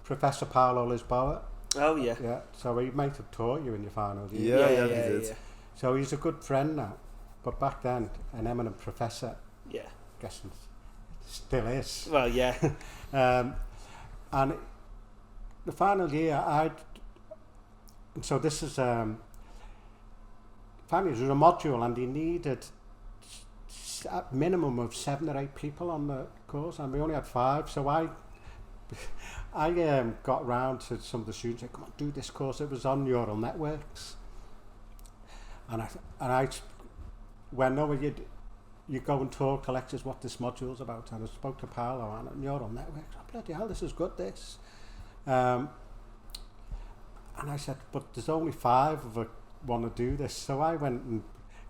Speaker 2: Professor Paolo Lisboa.
Speaker 1: Oh yeah.
Speaker 2: Yeah. So he might have taught you in your final year.
Speaker 3: Yeah, he did.
Speaker 1: Yeah.
Speaker 2: So he's a good friend now, but back then an eminent professor.
Speaker 1: Yeah.
Speaker 2: Guessing still is.
Speaker 1: Well, yeah.
Speaker 2: And the final year, so this is finally there was a module, and he needed a minimum of 7 or 8 people on the course, and we only had 5. So I got round to some of the students, said, come on, do this course. It was on neural networks, and I went over. You go and talk to lectures what this module's about, and I spoke to Paolo on neural networks. Oh, bloody hell, this is good, this. And I said, but there's only 5 of us want to do this. So I went and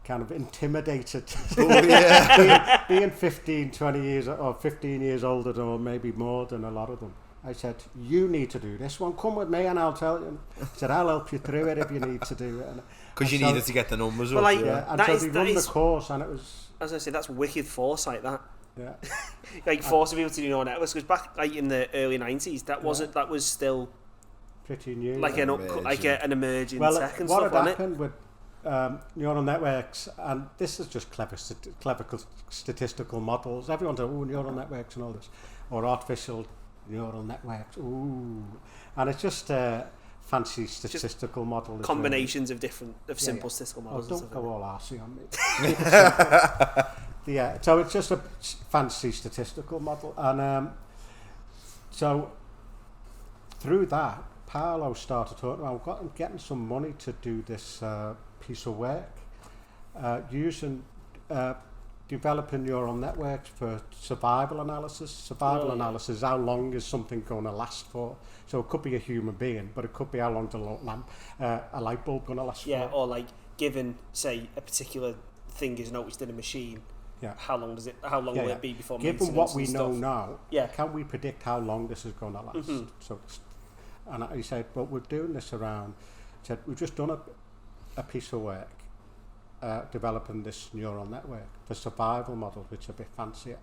Speaker 2: kind of intimidated.
Speaker 3: Oh, yeah.
Speaker 2: being 15, 20 years, or 15 years older, or maybe more than a lot of them. I said, you need to do this one. Come with me and I'll tell you. I said, I'll help you through it if you need to do it.
Speaker 3: Because you needed to get the numbers up.
Speaker 1: Like,
Speaker 2: yeah. And so they run the course, and it was...
Speaker 1: As I say, that's wicked foresight, that.
Speaker 2: Yeah.
Speaker 1: Like, forcing people to do neural networks, because back like in the early 90s, that was still...
Speaker 2: pretty new.
Speaker 1: Like an emerging tech and
Speaker 2: what
Speaker 1: stuff,
Speaker 2: had happened with neural networks, and this is just clever statistical models. Everyone says, oh, neural networks and all this, or artificial neural networks, ooh, and it's just fancy statistical models.
Speaker 1: Combinations of simple statistical models.
Speaker 2: Oh, don't go all arsey on me. Yeah, so it's just a fancy statistical model, and so through that, Paolo started talking about, I'm getting some money to do this piece of work, developing neural networks for survival analysis. Survival analysis is how long is something going to last for. So it could be a human being, but it could be how long a light bulb going to last for.
Speaker 1: Yeah, or like given, say, a particular thing is noticed in a machine. Yeah. How long will it be before maintenance?
Speaker 2: Given what we know now,
Speaker 1: yeah,
Speaker 2: can we predict how long this is going to last? Mm-hmm. So, and he said, but we're doing this around. He said, we've just done a piece of work developing this neural network for survival models, which are a bit fancier.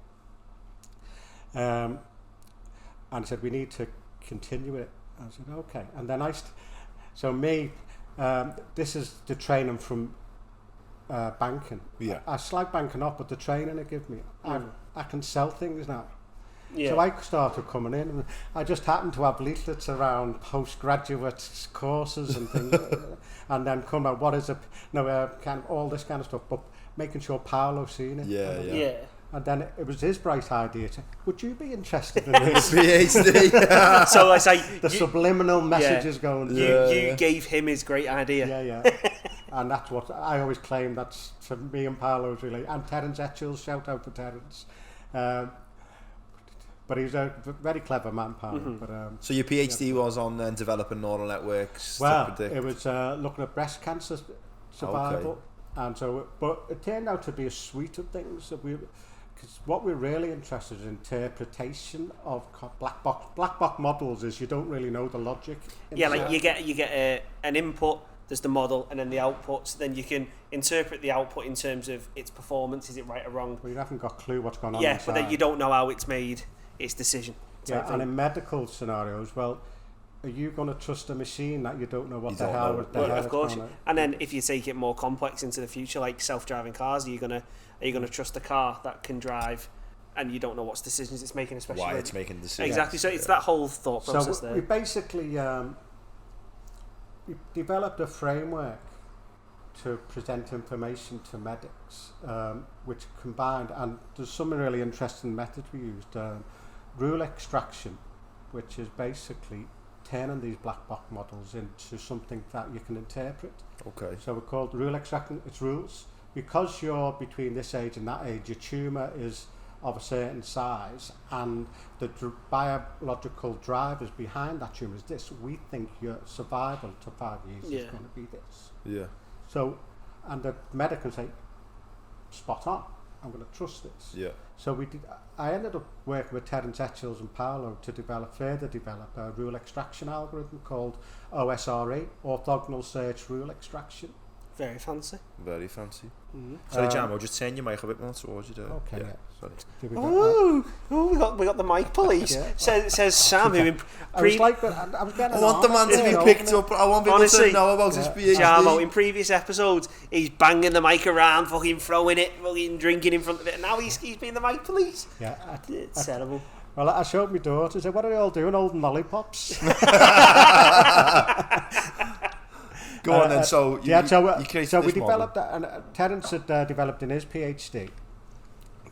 Speaker 2: And he said, we need to continue it. I said, okay. And then this is the training from banking.
Speaker 3: Yeah.
Speaker 2: I slag banking up, but the training it give me, I can sell things now.
Speaker 1: Yeah.
Speaker 2: So I started coming in, and I just happened to have leaflets around postgraduate courses and things, and then come out kind of all this kind of stuff, but making sure Paolo's seen it.
Speaker 3: Yeah.
Speaker 2: And then it was his bright idea to, would you be interested in this?
Speaker 3: PhD.
Speaker 1: So I say
Speaker 2: subliminal messages going.
Speaker 1: You gave him his great idea.
Speaker 2: Yeah. And that's what I always claim. That's for me and Paolo's really. And Terence Etchell, shout out to Terence. But he's a very clever man, Paolo. Mm-hmm. But
Speaker 3: so your PhD was on developing neural networks.
Speaker 2: Well,
Speaker 3: to predict.
Speaker 2: It was looking at breast cancer survival, and so. But it turned out to be a suite of things that because what we're really interested in interpretation of black box models is you don't really know the logic.
Speaker 1: Yeah, like you get an input. There's the model, and then the outputs. Then you can interpret the output in terms of its performance. Is it right or wrong?
Speaker 2: Well, you haven't got a clue what's going on.
Speaker 1: Yeah,
Speaker 2: inside.
Speaker 1: But then you don't know how it's made its decision.
Speaker 2: Yeah, and in medical scenarios, well, are you going to trust a machine that you don't know what the hell?
Speaker 1: Of course. And then if you take it more complex into the future, like self-driving cars, are you gonna trust a car that can drive, and you don't know what decisions it's making, especially
Speaker 3: why it's making decisions?
Speaker 1: Exactly. So it's that whole thought process there.
Speaker 2: We basically we developed a framework to present information to medics, which combined, and there's some really interesting methods we used. Rule extraction, which is basically turning these black box models into something that you can interpret.
Speaker 3: Okay.
Speaker 2: So we're called rule extraction. It's rules. Because you're between this age and that age, your tumour is of a certain size, and the biological drivers behind that tumour is this. We think your survival to 5 years is going to be this.
Speaker 3: Yeah.
Speaker 2: So, and the medic can say, spot on, I'm going to trust this.
Speaker 3: Yeah.
Speaker 2: So I ended up working with Terence Etchells and Paolo to further develop a rule extraction algorithm called OSRE, orthogonal search rule extraction.
Speaker 1: Very fancy.
Speaker 3: Very fancy.
Speaker 1: Mm-hmm.
Speaker 3: Sorry, Jam, I'll just turn your mic a bit more towards you there.
Speaker 2: Okay.
Speaker 3: Yeah. Sorry.
Speaker 1: We got the mic police. Says Sam, who
Speaker 2: I was getting
Speaker 3: I want the man to be picked up. I want people to know about his PhD.
Speaker 1: Jarmo, in previous episodes, he's banging the mic around, fucking throwing it, fucking drinking in front of it. And now he's being the mic police.
Speaker 2: Yeah.
Speaker 1: It's terrible.
Speaker 2: Well, I showed my daughter. I said, "What are you all doing, holding lollipops?"
Speaker 3: Go on then. So
Speaker 2: we developed that, and Terence had developed in his PhD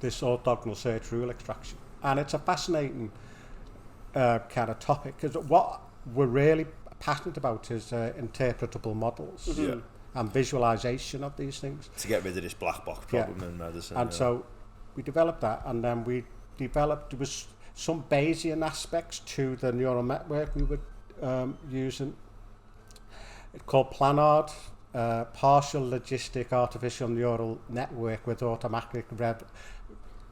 Speaker 2: this orthogonal search rule extraction, and it's a fascinating kind of topic, because what we're really passionate about is interpretable models and visualization of these things
Speaker 3: to get rid of this black box problem in medicine.
Speaker 2: And so we developed that, and then we developed, there was some Bayesian aspects to the neural network we were using. It's called Planard, partial logistic artificial neural network with automatic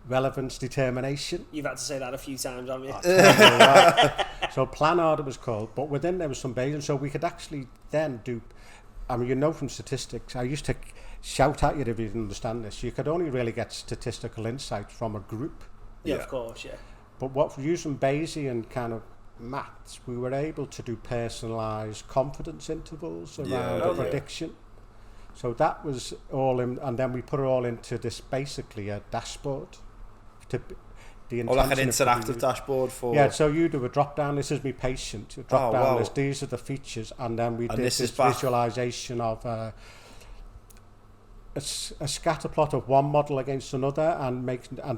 Speaker 2: relevance determination.
Speaker 1: You've had to say that a few times, haven't you?
Speaker 2: So Planard it was called, but within there was some Bayesian, so we could actually then do, I mean, you know from statistics, I used to shout at you if you didn't understand this, you could only really get statistical insights from a group.
Speaker 1: Yeah, of course, yeah.
Speaker 2: But what using Bayesian kind of maths, we were able to do personalised confidence intervals around prediction. So that was all in, and then we put it all into this basically a dashboard.
Speaker 3: Like an interactive dashboard for...
Speaker 2: Yeah, so you do a drop down, this is my patient, a drop down list, these are the features, and then we did this visualisation of a scatter plot of one model against another, and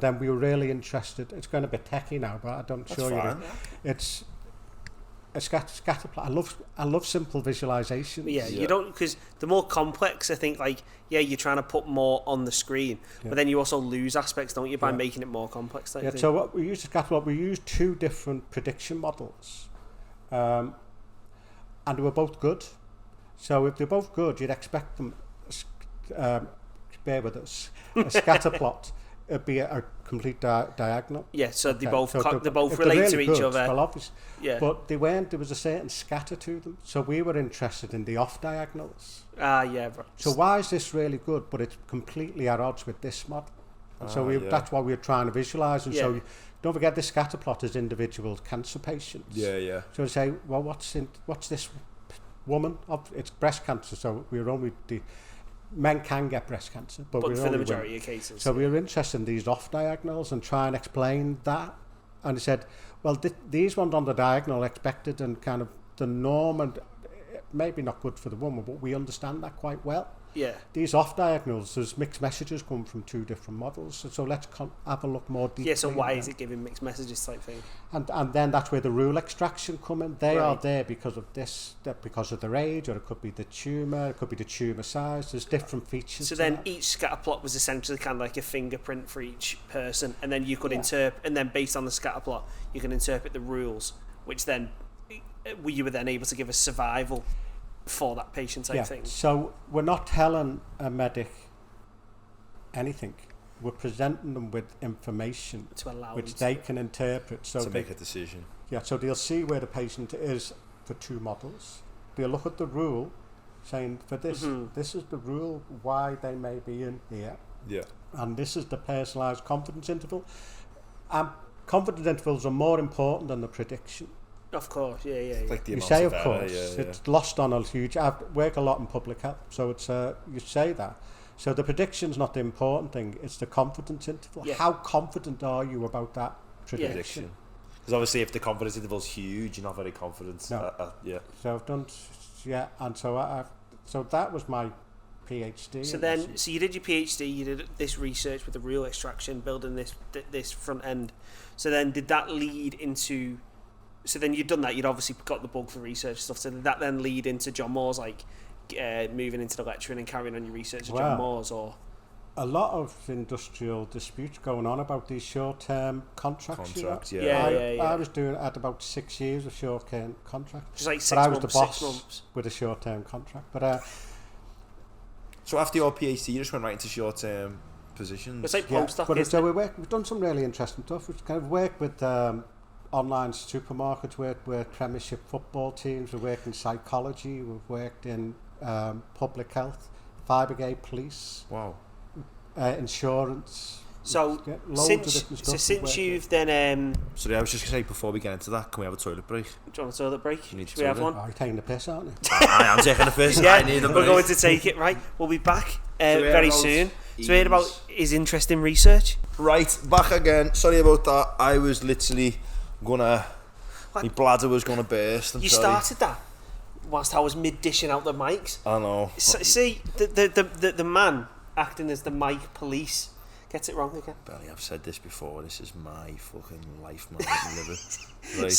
Speaker 2: then we were really interested. It's going to be techie now, but I don't show you. It's a scatter plot. I love simple visualizations.
Speaker 1: Yeah, you don't, because the more complex, I think, like, you're trying to put more on the screen, but then you also lose aspects, don't you, by making it more complex.
Speaker 2: So what we used scatter plot, we used two different prediction models, and they were both good. So if they're both good, you'd expect them. Bear with us. A scatter plot would be a complete diagonal.
Speaker 1: Yeah, so they both relate to each other.
Speaker 2: Well, obviously, but they weren't. There was a certain scatter to them. So we were interested in the off diagonals.
Speaker 1: Right.
Speaker 2: So why is this really good? But it's completely at odds with this model. And so that's what we were trying to visualise. And so don't forget, this scatter plot is individual cancer patients.
Speaker 3: Yeah.
Speaker 2: So we say, well, what's this woman? It's breast cancer. So we're only men can get breast cancer, but
Speaker 1: for the majority of cases.
Speaker 2: So we were interested in these off diagonals and try and explain that. And he said, well, these ones on the diagonal expected and kind of the norm, and maybe not good for the woman, but we understand that quite well.
Speaker 1: Yeah.
Speaker 2: These off diagonals, there's mixed messages come from two different models. So let's have a look more deeply.
Speaker 1: Yeah, so why is it giving mixed messages type thing?
Speaker 2: And then that's where the rule extraction come in. They are there because of this, because of their age, or it could be the tumour, it could be the tumour size. There's different features.
Speaker 1: So then each scatter plot was essentially kind of like a fingerprint for each person, and then you could interpret, and then based on the scatter plot, you can interpret the rules, which then you were then able to give a survival for that patient type thing.
Speaker 2: So we're not telling a medic anything. We're presenting them with information
Speaker 1: to allow
Speaker 2: which they can interpret. So
Speaker 3: to make a decision.
Speaker 2: Yeah, so they'll see where the patient is for two models. They'll look at the rule, saying for this, this is the rule why they may be in here.
Speaker 3: Yeah.
Speaker 2: And this is the personalised confidence interval. Confidence intervals are more important than the prediction.
Speaker 1: Of course, yeah.
Speaker 3: Like the
Speaker 2: you
Speaker 3: amount
Speaker 2: say,
Speaker 3: of
Speaker 2: course, it's lost on a huge... I work a lot in public health, so it's you say that. So the prediction's not the important thing, it's the confidence interval.
Speaker 1: Yeah.
Speaker 2: How confident are you about that prediction?
Speaker 3: Because obviously if the confidence interval's huge, you're not very confident.
Speaker 2: No.
Speaker 3: Yeah.
Speaker 2: So I've done... Yeah, and so so that was my PhD.
Speaker 1: So you did your PhD, you did this research with the real extraction, building this front end. So then did that lead into... So then you'd done that, you'd obviously got the bug for research stuff, so did that then lead into John Moores, like moving into the lecturing and carrying on your research at John Moores, or...?
Speaker 2: A lot of industrial disputes going on about these short-term contracts. I was had about 6 years of short-term contracts.
Speaker 1: Just like
Speaker 2: I was the boss with a short-term contract. But
Speaker 3: so after your PhD, you just went right into short-term positions.
Speaker 1: It's like postdoc.
Speaker 2: But so we've done some really interesting stuff. We've kind of worked with online supermarkets, worked with Premiership football teams. We've worked in psychology. We've worked in public health, fire brigade, police.
Speaker 3: Wow.
Speaker 2: Insurance.
Speaker 1: So since you've then
Speaker 3: sorry, I was just going to say, before we get into that, can we have a toilet break?
Speaker 1: Do you want a toilet break?
Speaker 3: Should
Speaker 1: we have one?
Speaker 2: You're taking the piss, aren't you?
Speaker 3: I am taking the piss. I need a break.
Speaker 1: We're going to take it, right? We'll be back very soon. So we heard about his interest in research.
Speaker 3: Right, back again. Sorry about that. I was literally my bladder was gonna burst.
Speaker 1: You started that whilst I was mid-dishing out the mics.
Speaker 3: I know.
Speaker 1: See, the man acting as the mic police gets it wrong again.
Speaker 3: Belly, I've said this before. This is my fucking life, man. I live it. Right.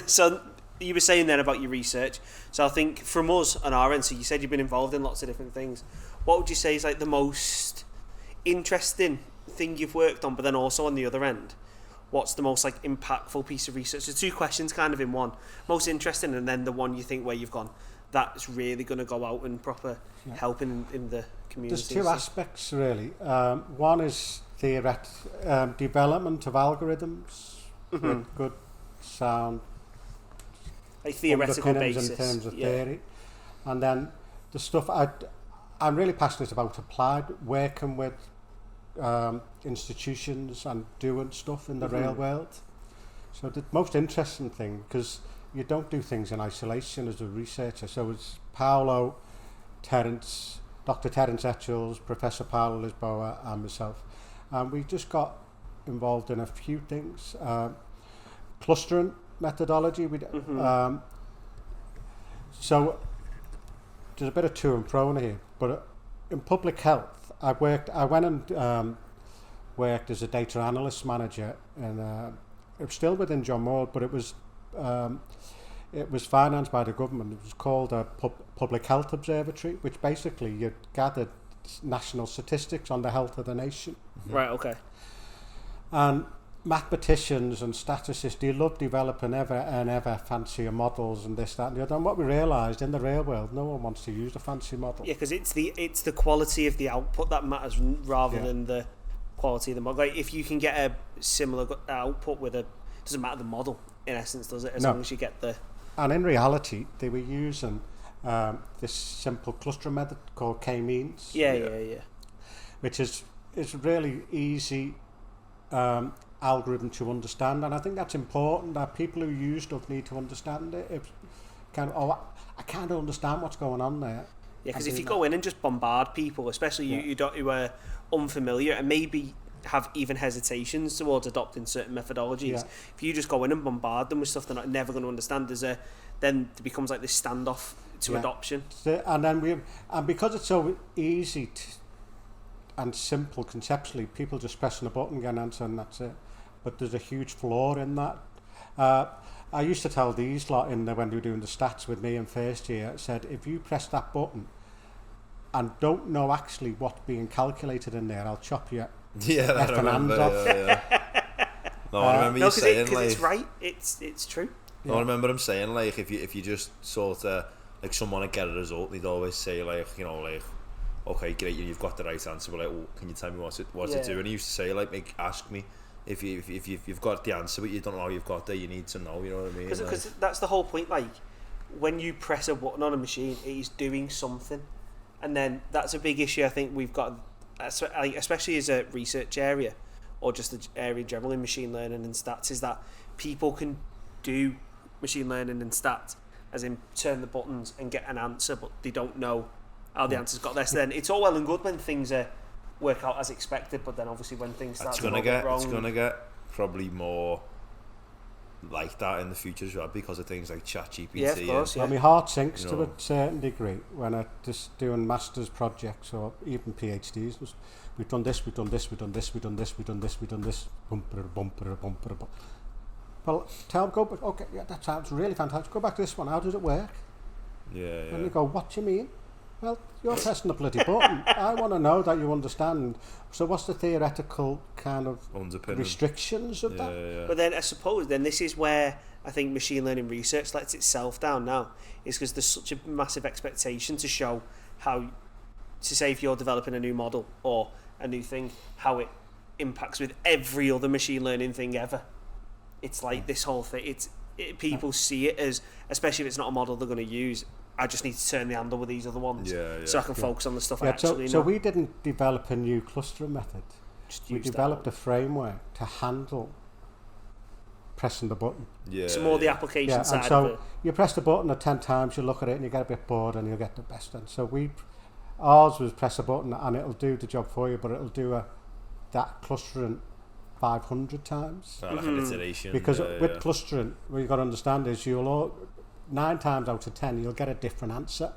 Speaker 1: So you were saying then about your research. So I think from us on our end, so you said you've been involved in lots of different things. What would you say is like the most interesting thing you've worked on, but then also on the other end, what's the most like impactful piece of research? So two questions kind of in one. Most interesting, and then the one you think where you've gone, that's really going to go out and proper help in the community.
Speaker 2: There's two aspects really. One is development of algorithms with good sound,
Speaker 1: like theoretical basis
Speaker 2: in terms of theory, and then the stuff I'm really passionate about applied, working with institutions and doing stuff in the real world. So the most interesting thing, because you don't do things in isolation as a researcher. So it's Paolo, Terence, Dr. Terence Etchells, Professor Paolo Lisboa, and myself. And we just got involved in a few things. Clustering methodology. So there's a bit of to and fro here. But in public health, I went and worked as a data analyst manager, and it was still within John Moores, but it was financed by the government. It was called a Public Health Observatory, which basically you gathered national statistics on the health of the nation.
Speaker 1: Right, okay.
Speaker 2: And mathematicians and statisticians, they love developing ever fancier models and this, that and the other. And what we realised, in the real world, no one wants to use a fancy model.
Speaker 1: Yeah, because it's the quality of the output that matters rather than the quality of the model. Like, if you can get a similar output with doesn't matter the model, in essence, does it? As long as you get the...
Speaker 2: And in reality, they were using this simple clustering method called K-means.
Speaker 1: Yeah.
Speaker 2: Which is really easy algorithm to understand, and I think that's important, that people who use stuff need to understand it. I can't understand what's going on there.
Speaker 1: Yeah, because if you go in and just bombard people, especially who are unfamiliar and maybe have even hesitations towards adopting certain methodologies, if you just go in and bombard them with stuff they're never going to understand, then it becomes like this standoff to adoption. And because it's so easy and simple conceptually, people just pressing a button, get an answer, and that's it. But there's a huge flaw in that. I used to tell these lot when they were doing the stats with me in first year, I said, if you press that button and don't know actually what's being calculated in there, I'll chop you
Speaker 3: I remember,
Speaker 2: off.
Speaker 3: No, I remember you saying,
Speaker 1: because it's right, it's true.
Speaker 3: No, I remember him saying, like, if you just sort of, like, someone would get a result, they'd always say, like, you know, like, okay, great, you've got the right answer, but like, can you tell me what's it do? And he used to say, like, ask me if you've got the answer, but you don't know how you've got there, you need to know, you know what I mean?
Speaker 1: Because that's the whole point. Like, when you press a button on a machine, it is doing something, and then that's a big issue. I think we've got, especially as a research area, or just the area general in machine learning and stats, is that people can do machine learning and stats, as in turn the buttons and get an answer, but they don't know how the answer's got there. So then it's all well and good when things work out as expected, but then obviously when things start to go wrong,
Speaker 3: it's going to get probably more like that in the future as well because of things like ChatGPT.
Speaker 1: Yeah, of course,
Speaker 2: Well, my heart sinks to a certain degree when I'm just doing master's projects or even PhDs. We've done this, we've done this, we've done this, we've done this, we've done this, we've done this. Bumper. Well, go back. Okay, yeah, that sounds really fantastic. Go back to this one. How does it work?
Speaker 3: Yeah.
Speaker 2: And you go, what do you mean? Well, you're pressing the bloody button. I want to know that you understand. So what's the theoretical kind of restrictions of that?
Speaker 3: Yeah.
Speaker 1: But then I suppose this is where I think machine learning research lets itself down now, is because there's such a massive expectation to show how, to say if you're developing a new model or a new thing, how it impacts with every other machine learning thing ever. It's like this whole thing, people see it as, especially if it's not a model they're going to use, I just need to turn the handle with these other ones so I can focus on the stuff I actually know.
Speaker 2: So we didn't develop a new clustering method. We developed a framework to handle pressing the button.
Speaker 1: So more the application side
Speaker 2: so
Speaker 1: of it.
Speaker 2: You press the button 10 times, you look at it and you get a bit bored and you'll get the best end. So ours was press a button and it'll do the job for you, but it'll do that clustering 500 times.
Speaker 3: Like an iteration.
Speaker 2: Because with clustering, what you've got to understand is 9 times out of 10 you'll get a different answer.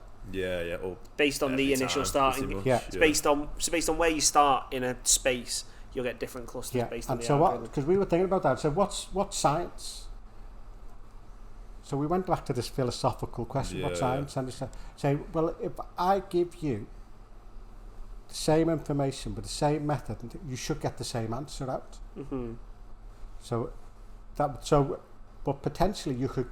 Speaker 1: Based on the initial starting. It's based on where you start in a space, you'll get different clusters based on the algorithm.
Speaker 2: Because we were thinking about that, so what's science? So we went back to this philosophical question, what's science? And say, well, if I give you the same information with the same method, you should get the same answer out. But potentially you could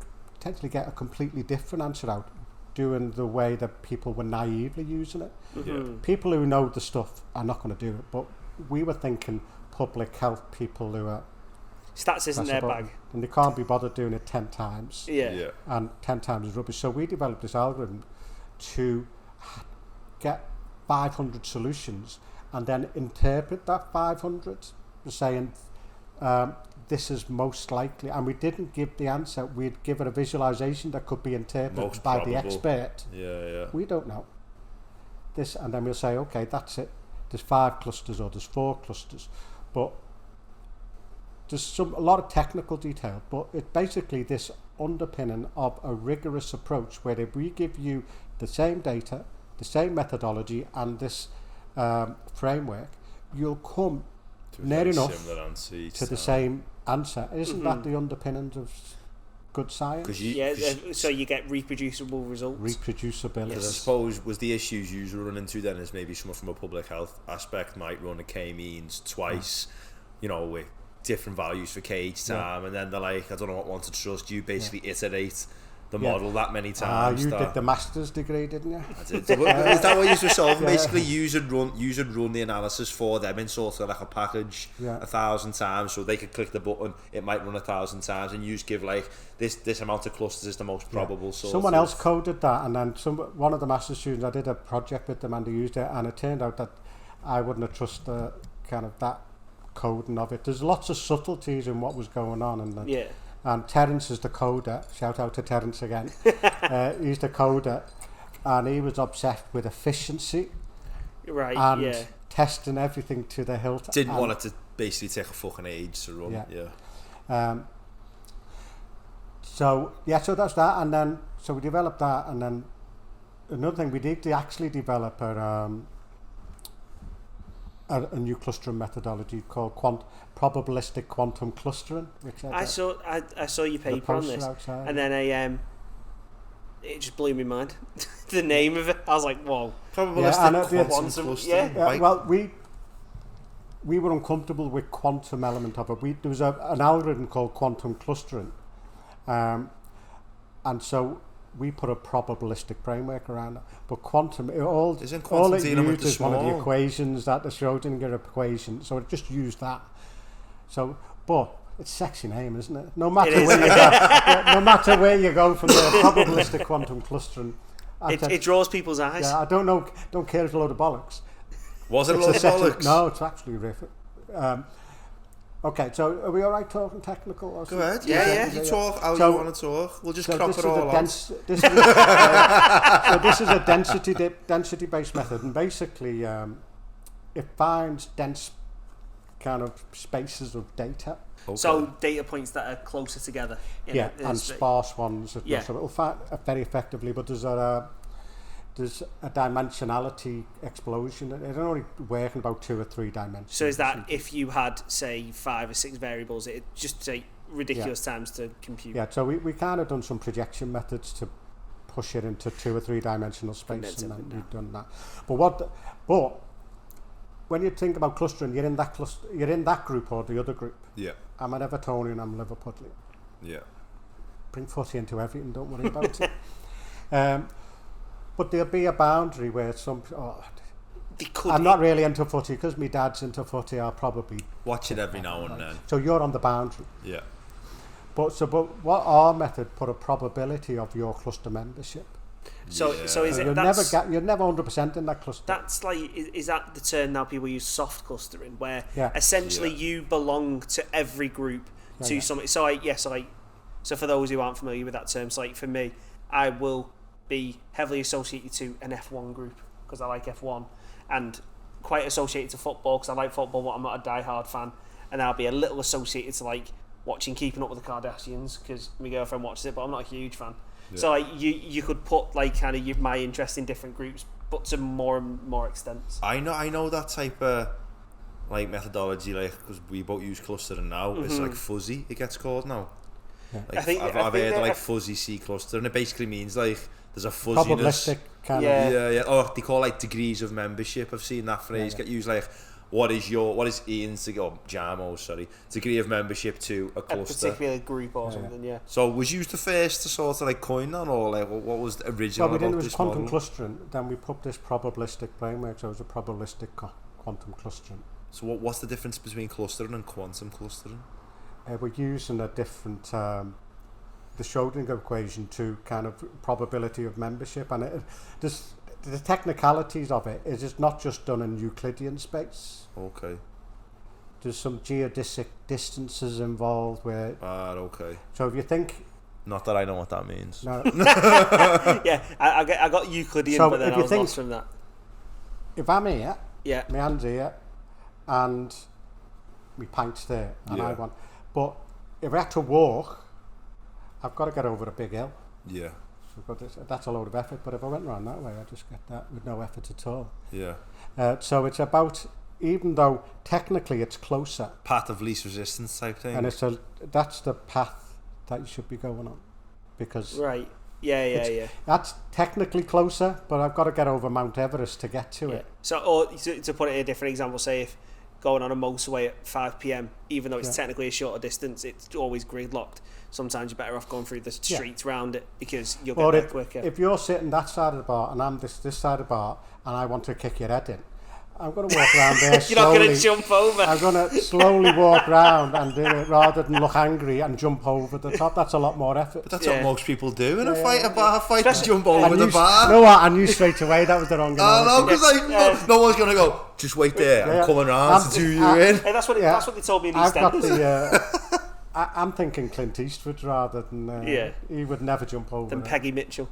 Speaker 2: get a completely different answer out doing the way that people were naively using it. People who know the stuff are not going to do it, but we were thinking public health people who are
Speaker 1: stats isn't their bag
Speaker 2: and they can't be bothered doing it 10 times and 10 times is rubbish. So we developed this algorithm to get 500 solutions and then interpret that 500 saying this is most likely, and we didn't give the answer, we'd give it a visualization that could be interpreted by the expert. We don't know this, and then we'll say, okay, that's it, there's 5 clusters or there's 4 clusters, but there's a lot of technical detail, but it's basically this underpinning of a rigorous approach where if we give you the same data, the same methodology and this framework, you'll come near enough to the same answer. Isn't that the underpinnings of good science?
Speaker 1: So you get reproducible results.
Speaker 2: Reproducibility.
Speaker 3: I suppose was the issues you were running into then is maybe someone from a public health aspect might run a k-means twice, with different values for k each time, and then they're like, I don't know what one to trust. You basically iterate the model that many times.
Speaker 2: You did the master's degree, didn't you?
Speaker 3: I did. Is that what you were solving? Basically, you should run the analysis for them in sort of like a package 1,000 times, so they could click the button. It might run 1,000 times, and you just give like this amount of clusters is the most probable.
Speaker 2: Someone else coded that, and then one of the master's students, I did a project with them, and they used it, and it turned out that I wouldn't have trusted the kind of that coding of it. There's lots of subtleties in what was going on, and and Terence is the coder. Shout out to Terence again. He's the coder, and he was obsessed with efficiency, and testing everything to the hilt.
Speaker 3: Didn't want it to basically take a fucking age to run.
Speaker 2: So that's that, and then so we developed that, and then another thing we did to actually develop a new clustering methodology called probabilistic quantum clustering, which I
Speaker 1: saw your paper on this outside. And then it just blew my mind. The name of it, I was like, whoa,
Speaker 3: probabilistic quantum clustering.
Speaker 2: Well, we were uncomfortable with quantum element of it. There was an algorithm called quantum clustering, and so we put a probabilistic framework around it. But quantum it uses one of the equations, that the Schrodinger equation, so it just used that. So, but it's a sexy name, isn't it? No matter where you go from the probabilistic quantum clustering,
Speaker 1: it draws people's eyes.
Speaker 2: I don't care if it's a load of bollocks.
Speaker 3: Was it a load of bollocks?
Speaker 2: No, it's actually riff. Okay, so are we all right talking technical? Or
Speaker 3: Go ahead. You talk how you want to talk. We'll just crop it all out.
Speaker 2: So this is a density-based method, and basically it finds dense kind of spaces of data.
Speaker 3: Okay.
Speaker 1: So data points that are closer together.
Speaker 2: And sparse ones. So it'll very effectively, but there's a dimensionality explosion. It's only work in about 2 or 3 dimensions.
Speaker 1: So is that if you had, say, 5 or 6 variables, it just take ridiculous times to compute?
Speaker 2: Yeah, so we kind of done some projection methods to push it into 2 or 3 dimensional space, and then we've done that. But when you think about clustering, you're in that group or the other group.
Speaker 3: Yeah.
Speaker 2: I'm an Evertonian, I'm Liverpudlian.
Speaker 3: Yeah.
Speaker 2: Bring footy into everything, don't worry about it. But there'll be a boundary where I'm not really into footy because my dad's into footy. I'll probably
Speaker 3: watch it every now and then.
Speaker 2: So you're on the boundary.
Speaker 3: Yeah.
Speaker 2: But what our method put a probability of your cluster membership.
Speaker 1: So is it
Speaker 2: you're never 100% in that cluster.
Speaker 1: That's like, is that the term now people use, soft clustering, where essentially you belong to every group something. So for those who aren't familiar with that term, so like for me, I will be heavily associated to an F1 group because I like F1, and quite associated to football because I like football, but I'm not a die-hard fan, and I'll be a little associated to like watching Keeping Up with the Kardashians because my girlfriend watches it, but I'm not a huge fan. Yeah. So like you could put like kind of my interest in different groups, but to more and more extents.
Speaker 3: I know that type of like methodology, like because we both use clustering now. It's like fuzzy. It gets called now. Yeah. Like I've heard like fuzzy C cluster, and it basically means like there's a fuzziness.
Speaker 2: Probabilistic kind
Speaker 3: of. Yeah. Oh, they call like degrees of membership. I've seen that phrase get used like. What is Ian's degree of membership to a cluster?
Speaker 1: A particular group or something, yeah.
Speaker 3: So was you the first to sort of like coin that, or like what was the original about this model?
Speaker 2: Well, we did was quantum clustering, then we put this probabilistic framework, so it was a probabilistic quantum clustering.
Speaker 3: So what's the difference between clustering and quantum clustering?
Speaker 2: We're using a different, the Schrodinger equation to kind of probability of membership, and the technicalities of it is it's not just done in Euclidean space.
Speaker 3: Okay.
Speaker 2: There's some geodesic distances involved where...
Speaker 3: okay.
Speaker 2: So if you think...
Speaker 3: Not that I know what that means.
Speaker 2: No.
Speaker 1: Yeah, I got Euclidean, so but then I was lost from that.
Speaker 2: If I'm here, my hand's here, and my pint's there, and I want... But if I had to walk, I've got to get over a big hill.
Speaker 3: Yeah.
Speaker 2: That's a load of effort, but if I went around that way, I'd just get that with no effort at all.
Speaker 3: Yeah.
Speaker 2: So it's about, even though technically it's closer,
Speaker 3: path of least resistance type thing,
Speaker 2: and that's the path that you should be going on, because
Speaker 1: yeah.
Speaker 2: That's technically closer, but I've got to get over Mount Everest to get to it.
Speaker 1: So, or to put it in a different example, say if going on a motorway at 5 p.m, even though it's technically a shorter distance, it's always gridlocked. Sometimes you're better off going through the streets round it because you'll get there quicker.
Speaker 2: If you're sitting that side of the bar and I'm this side of the bar and I want to kick your head in, I'm going to walk around there slowly.
Speaker 1: You're not going to jump over.
Speaker 2: I'm going to slowly walk around and do it rather than look angry and jump over the top. That's a lot more effort.
Speaker 3: But that's what most people do in a bar fight, jump over the bar.
Speaker 2: You know what? I knew straight away that was the wrong analogy.
Speaker 3: I know, because no one's going to go, just wait there, I'm coming around to do you in.
Speaker 1: Hey, that's what they told me in EastEnders.
Speaker 2: I'm thinking Clint Eastwood rather than he would never jump over
Speaker 1: than Peggy Mitchell.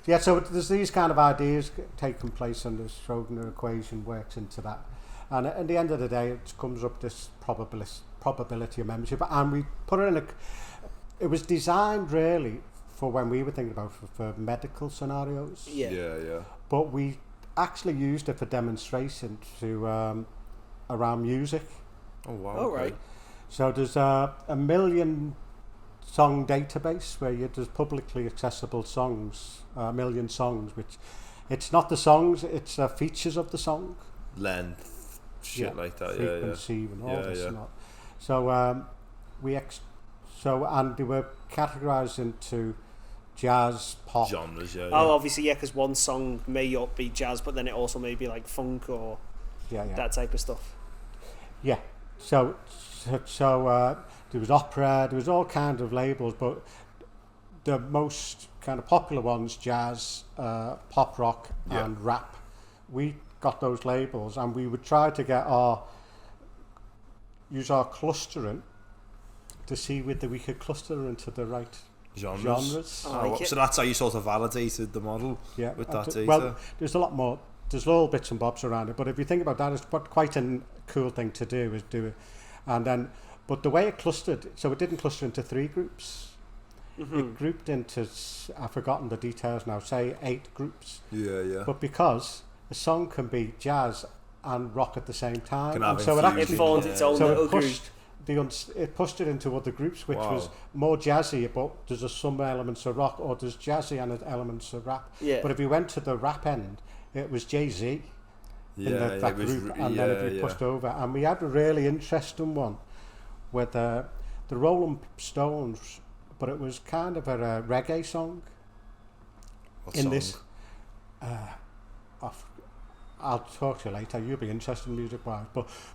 Speaker 2: Yeah, so there's these kind of ideas taking place, and the Schrodinger equation works into that. And at the end of the day, it comes up this probability of membership, and we put it in it was designed really for when we were thinking about for medical scenarios.
Speaker 3: Yeah.
Speaker 2: But we actually used it for demonstration to around music.
Speaker 3: Oh wow!
Speaker 1: Oh right.
Speaker 2: So there's a million song database where there's publicly accessible songs, a million songs, which it's not the songs, it's features of the song.
Speaker 3: Length, shit like that,
Speaker 2: frequency and all this and that. So and they were categorised into jazz, pop.
Speaker 3: Genres,
Speaker 1: Oh, obviously, because one song may be jazz, but then it also may be like funk or that type of stuff.
Speaker 2: Yeah, so there was opera, there was all kinds of labels, but the most kind of popular ones, jazz, pop rock and rap, we got those labels, and we would try to use our clustering to see whether we could cluster into the right genres.
Speaker 3: So that's how you sort of validated the model with that data?
Speaker 2: Well, there's a lot more, there's little bits and bobs around it, but if you think about that, it's quite a cool thing to do, is do it. And then But the way it clustered, so it didn't cluster into 3 groups. It grouped into, I've forgotten the details now, say 8 groups.
Speaker 3: Yeah.
Speaker 2: But because a song can be jazz and rock at the same time,
Speaker 3: and
Speaker 2: so it actually
Speaker 1: formed its own little group.
Speaker 2: It pushed it into other groups, which was more jazzy, but there's some elements of rock, or there's jazzy and elements of rap.
Speaker 1: Yeah.
Speaker 2: But if you went to the rap end, it was Jay-Z in that group, and then if you pushed over, and we had a really interesting one with the Rolling Stones, but it was kind of a reggae song.
Speaker 3: What
Speaker 2: in
Speaker 3: song?
Speaker 2: This. I'll talk to you later. You'll be interested in music-wise,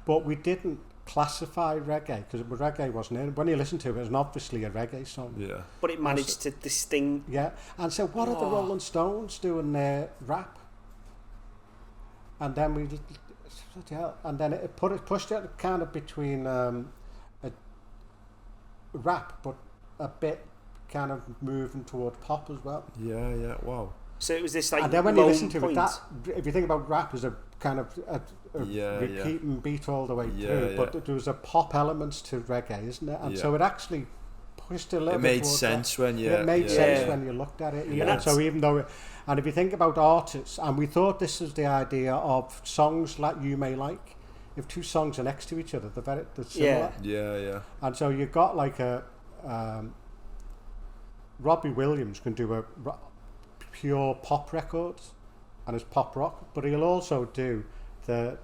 Speaker 2: but we didn't classify reggae because reggae wasn't in. When you listen to it, it's obviously a reggae song.
Speaker 3: Yeah.
Speaker 1: But it managed to distinguish.
Speaker 2: Yeah, and so what are the Rolling Stones doing their rap? And then it pushed it kind of between a rap, but a bit kind of moving toward pop as well.
Speaker 3: Yeah. Wow.
Speaker 1: So it was this like.
Speaker 2: And then when you listen to
Speaker 1: point.
Speaker 2: it, that if you think about rap as a kind of a repeating beat all the way through, but there was a pop elements to reggae, isn't it? And so it actually pushed a little.
Speaker 3: It
Speaker 2: bit
Speaker 3: made sense
Speaker 2: that.
Speaker 3: when you.
Speaker 2: It made sense when you looked at it. And so even though, and if you think about artists, and we thought this was the idea of songs like You May Like. If 2 songs are next to each other, they're similar.
Speaker 3: Yeah.
Speaker 2: And so you've got like a Robbie Williams can do a pure pop records and it's pop rock, but he'll also do the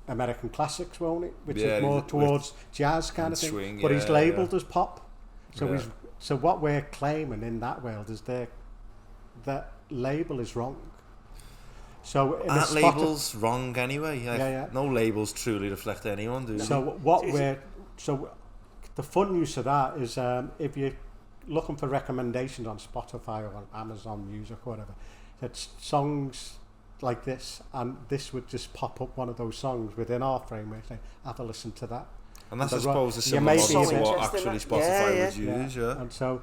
Speaker 2: American classics, won't he? Which is more towards jazz kind of thing.
Speaker 3: Swing,
Speaker 2: but he's labelled as pop. So so what we're claiming in that world is that label is wrong. So
Speaker 3: aren't labels wrong anyway? No labels truly reflect anyone, do they?
Speaker 2: So the fun use of that is if you're looking for recommendations on Spotify or on Amazon Music or whatever, it's songs like this, and this would just pop up one of those songs within our framework. Say, have a listen to that.
Speaker 3: And that's, I suppose, a similar model to what actually Spotify would use.
Speaker 2: And so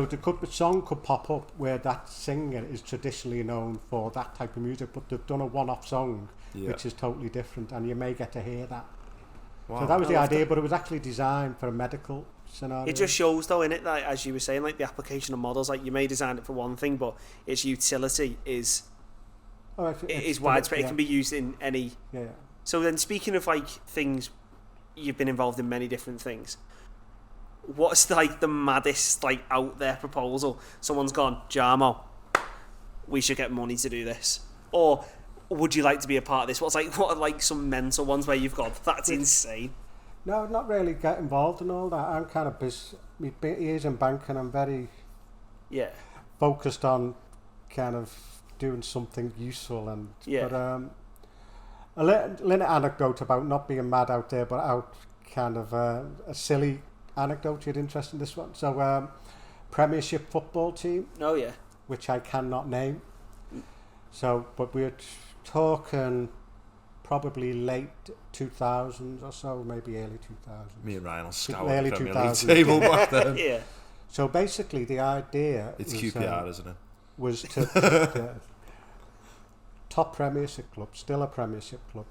Speaker 2: the song could pop up where that singer is traditionally known for that type of music, but they've done a one-off song which is totally different, and you may get to hear that. Wow. So that was the idea, but it was actually designed for a medical scenario.
Speaker 1: It just shows, though, innit, that as you were saying, like the application of models, like you may design it for one thing, but its utility is widespread. It can be used in any.
Speaker 2: Yeah.
Speaker 1: So then, speaking of like things. You've been involved in many different things. What's like the maddest like out there proposal? Someone's gone, Jarmo, we should get money to do this, or would you like to be a part of this? What are like some mental ones where you've gone, that's insane?
Speaker 2: No, not really get involved in all that. I'm kind of busy. My ears in banking. I'm very focused on kind of doing something useful and but a little anecdote about not being mad out there, but out kind of a silly anecdote. You'd interest in this one? So, Premiership football team.
Speaker 1: Oh yeah.
Speaker 2: Which I cannot name. So, but we're talking probably late 2000s or so, maybe early 2000s.
Speaker 3: Me and Ryan will scour
Speaker 2: early
Speaker 3: the Premier
Speaker 2: 2000s.
Speaker 3: League table back then.
Speaker 1: Yeah.
Speaker 2: So basically, the idea
Speaker 3: it's QPR, isn't it?
Speaker 2: Was to top Premiership club, still a Premiership club,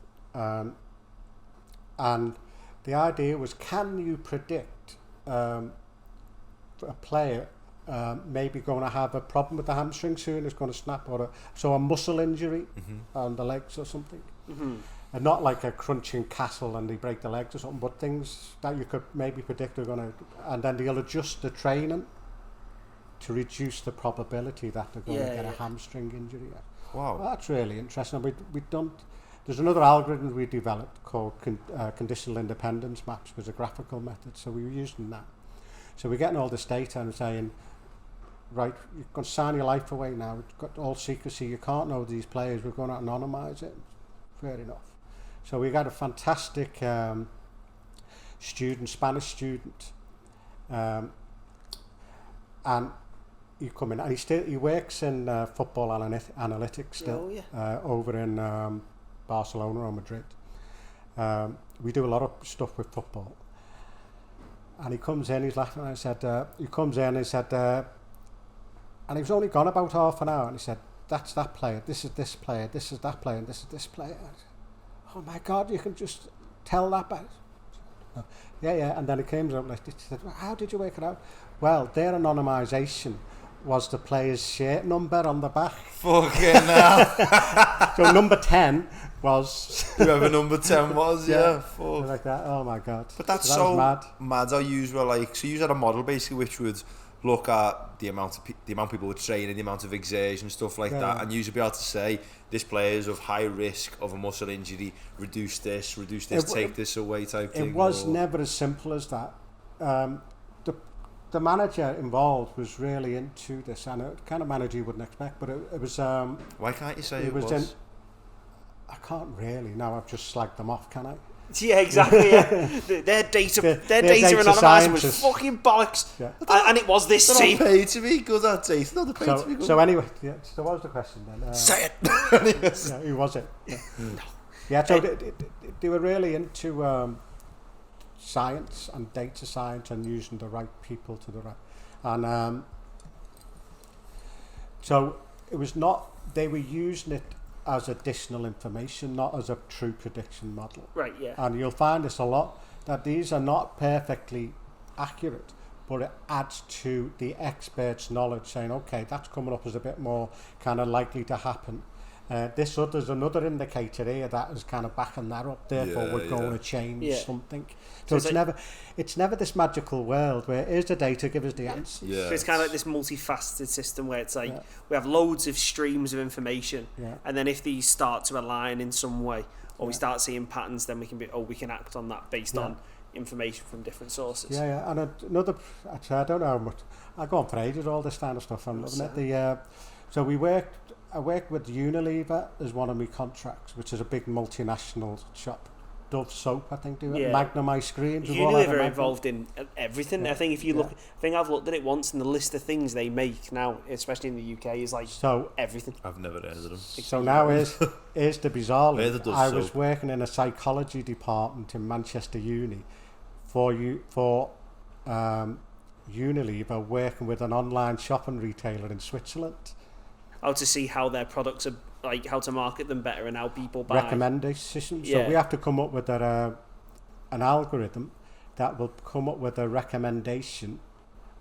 Speaker 2: and the idea was, can you predict a player maybe going to have a problem with the hamstring soon, it's going to snap, or a muscle injury on the legs or something, and not like a crunching castle and they break the legs or something, but things that you could maybe predict are going to, and then they'll adjust the training to reduce the probability that they're going to get a hamstring injury.
Speaker 3: Wow.
Speaker 2: Well, that's really interesting. We don't. There's another algorithm we developed called conditional independence maps, which is a graphical method. So we were using that. So we're getting all this data and saying, right, you're going to sign your life away now. It's got all secrecy. You can't know these players. We're going to anonymise it. Fair enough. So we got a fantastic Spanish student, and he come in, and he works in football analytics still over in Barcelona or Madrid. We do a lot of stuff with football, and he comes in, he's laughing, and I said, and he was only gone about half an hour, and he said, that's that player, this is this player, this is that player, and this is this player. Oh my God, you can just tell that back. Yeah, and then it came up like, she said, well, how did you work it out? Well, their anonymisation was the player's shirt number on the back.
Speaker 3: Fucking hell.
Speaker 2: So number 10 was...
Speaker 3: Whoever number 10 was, yeah. Fuck.
Speaker 2: Like that, oh my God.
Speaker 3: But that's
Speaker 2: so
Speaker 3: mad how you were like, so you had a model basically which would look at the amount people were training, the amount of exertion, stuff like that, and you should be able to say, this player is of high risk of a muscle injury, reduce this, take this away type thing.
Speaker 2: It was never as simple as that. The manager involved was really into this, and the kind of manager you wouldn't expect, but it was...
Speaker 3: Why can't you say it was?
Speaker 2: I can't really, now I've just slagged them off, can I?
Speaker 1: Yeah, exactly. Yeah. their data anonymising was fucking bollocks, and it was this team.
Speaker 3: They're not paid to be good at data. They're not paid to be good.
Speaker 2: So anyway, so what was the question then?
Speaker 3: Say it.
Speaker 2: Who was it? Yeah, so they were really into science and data science and using the right people to the right, and so it was not. They were using it as additional information, not as a true prediction model.
Speaker 1: Right, yeah.
Speaker 2: And you'll find this a lot, that these are not perfectly accurate, but it adds to the expert's knowledge, saying, okay, that's coming up as a bit more kind of likely to happen. There's another indicator here that is kind of backing that up, therefore we're going to change something. So it's never this magical world where here's the data, give us the answers.
Speaker 1: Yeah. So it's kind of like this multifaceted system where it's like we have loads of streams of information, and then if these start to align in some way, or we start seeing patterns, then we can act on that based on information from different sources.
Speaker 2: Yeah, and another, actually, I don't know how much, I go on for ages, all this kind of stuff, I'm loving it. So I worked with Unilever as one of my contracts, which is a big multinational shop. Dove soap, I think, do it. Magnum ice creams.
Speaker 1: Unilever are involved in everything. I think if you look, I think I've looked at it once, and the list of things they make now, especially in the UK, is like everything.
Speaker 3: I've never heard of them.
Speaker 2: So now here's the bizarre list. I was working in a psychology department in Manchester Uni for Unilever, working with an online shopping retailer in Switzerland.
Speaker 1: How to see how their products are, like how to market them better and how people buy.
Speaker 2: Recommendations. So we have to come up with an algorithm that will come up with a recommendation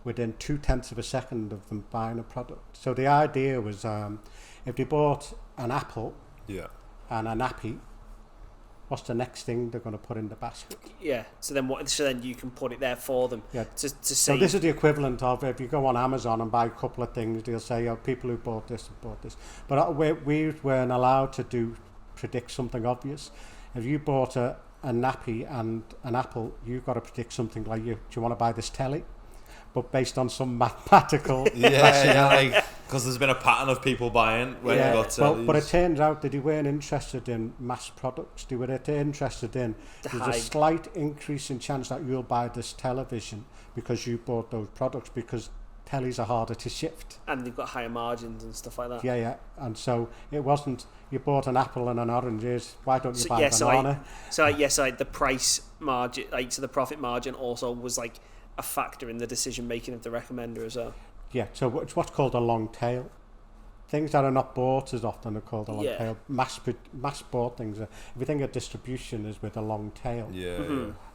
Speaker 2: within 0.2 of a second of them buying a product. So the idea was if they bought an apple and a nappy, what's the next thing they're going to put in the basket? Yeah.
Speaker 1: So then you can put it there for them. Yeah. To say.
Speaker 2: So this is the equivalent of if you go on Amazon and buy a couple of things, they'll say, "Oh, people who bought this have bought this." But we weren't allowed to predict something obvious. If you bought a nappy and an apple, you've got to predict something like, "Do you want to buy this telly?" But based on some mathematical
Speaker 3: because there's been a pattern of people buying when you got tellies.
Speaker 2: But it turns out that they weren't interested in mass products. They were interested in there's a slight increase in chance that you'll buy this television because you bought those products, because tellies are harder to shift
Speaker 1: and they've got higher margins and stuff like that.
Speaker 2: And so it wasn't you bought an apple and an orange, why don't you buy a banana?
Speaker 1: So the price margin, so the profit margin also was like a factor in the decision making of the recommender as well.
Speaker 2: Yeah, so it's what's called a long tail. Things that are not bought as often are called a long tail. Mass bought things. If you think of distribution is with a long tail.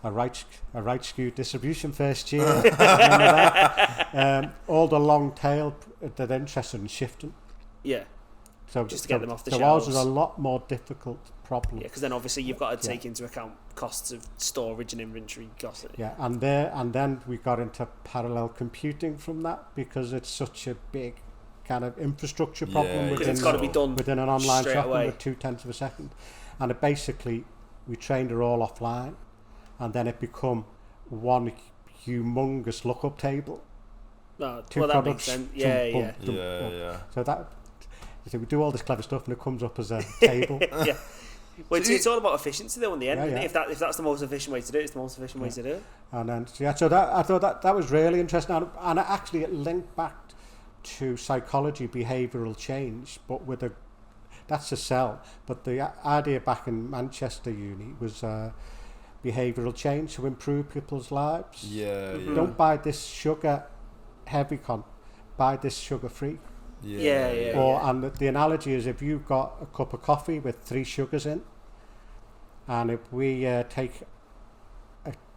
Speaker 2: A right skewed distribution first year. Remember that? All the long tail, they're interested in shifting.
Speaker 1: Yeah.
Speaker 2: So
Speaker 1: just to get them off the
Speaker 2: shelves. So ours is a lot more difficult problem.
Speaker 1: Yeah, because then obviously you've got to take into account costs of storage and inventory costs.
Speaker 2: Yeah, and then we got into parallel computing from that, because it's such a big kind of infrastructure problem
Speaker 1: it's got to be done
Speaker 2: within an online shopping with 0.2 of a second. And it basically, we trained it all offline, and then it become one humongous lookup table.
Speaker 1: Two products, makes sense.
Speaker 2: So we do all this clever stuff and it comes up as a table.
Speaker 1: Well, it's all about efficiency though in the end. If that's the most efficient way to do it, it's the most efficient way to do it.
Speaker 2: And then so that I thought that was really interesting, and actually it linked back to psychology, behavioural change, but that's a cell. But the idea back in Manchester Uni was behavioural change to improve people's lives. Don't buy this sugar heavy buy this sugar free. And the analogy is, if you've got a cup of coffee with 3 sugars in, and if we take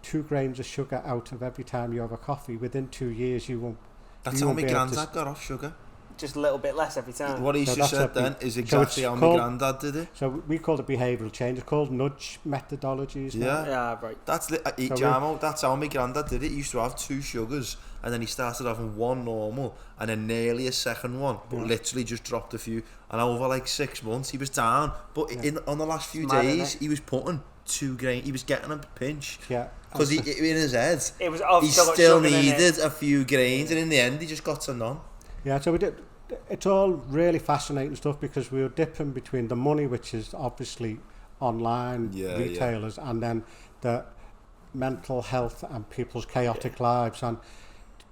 Speaker 2: 2 grains of sugar out of every time you have a coffee, within 2 years you won't.
Speaker 3: That's how my granddad got off sugar.
Speaker 1: Just a little bit less every time.
Speaker 3: What he just said then is exactly how my granddad did it.
Speaker 2: So we call it behavioural change. It's called nudge methodologies.
Speaker 1: Yeah, right.
Speaker 3: That's Jarmo, that's how my granddad did it. He used to have 2 sugars, and then he started having 1 normal, and then nearly a second one, but literally just dropped a few. And over like 6 months, he was down. But on the last few days, he was putting 2 grains. He was getting a pinch.
Speaker 2: Yeah.
Speaker 3: Because in his head,
Speaker 1: he
Speaker 3: still needed a few grains, and in the end, he just got to none.
Speaker 2: Yeah, so we did. It's all really fascinating stuff, because we were dipping between the money, which is obviously online retailers, and then the mental health and people's chaotic lives and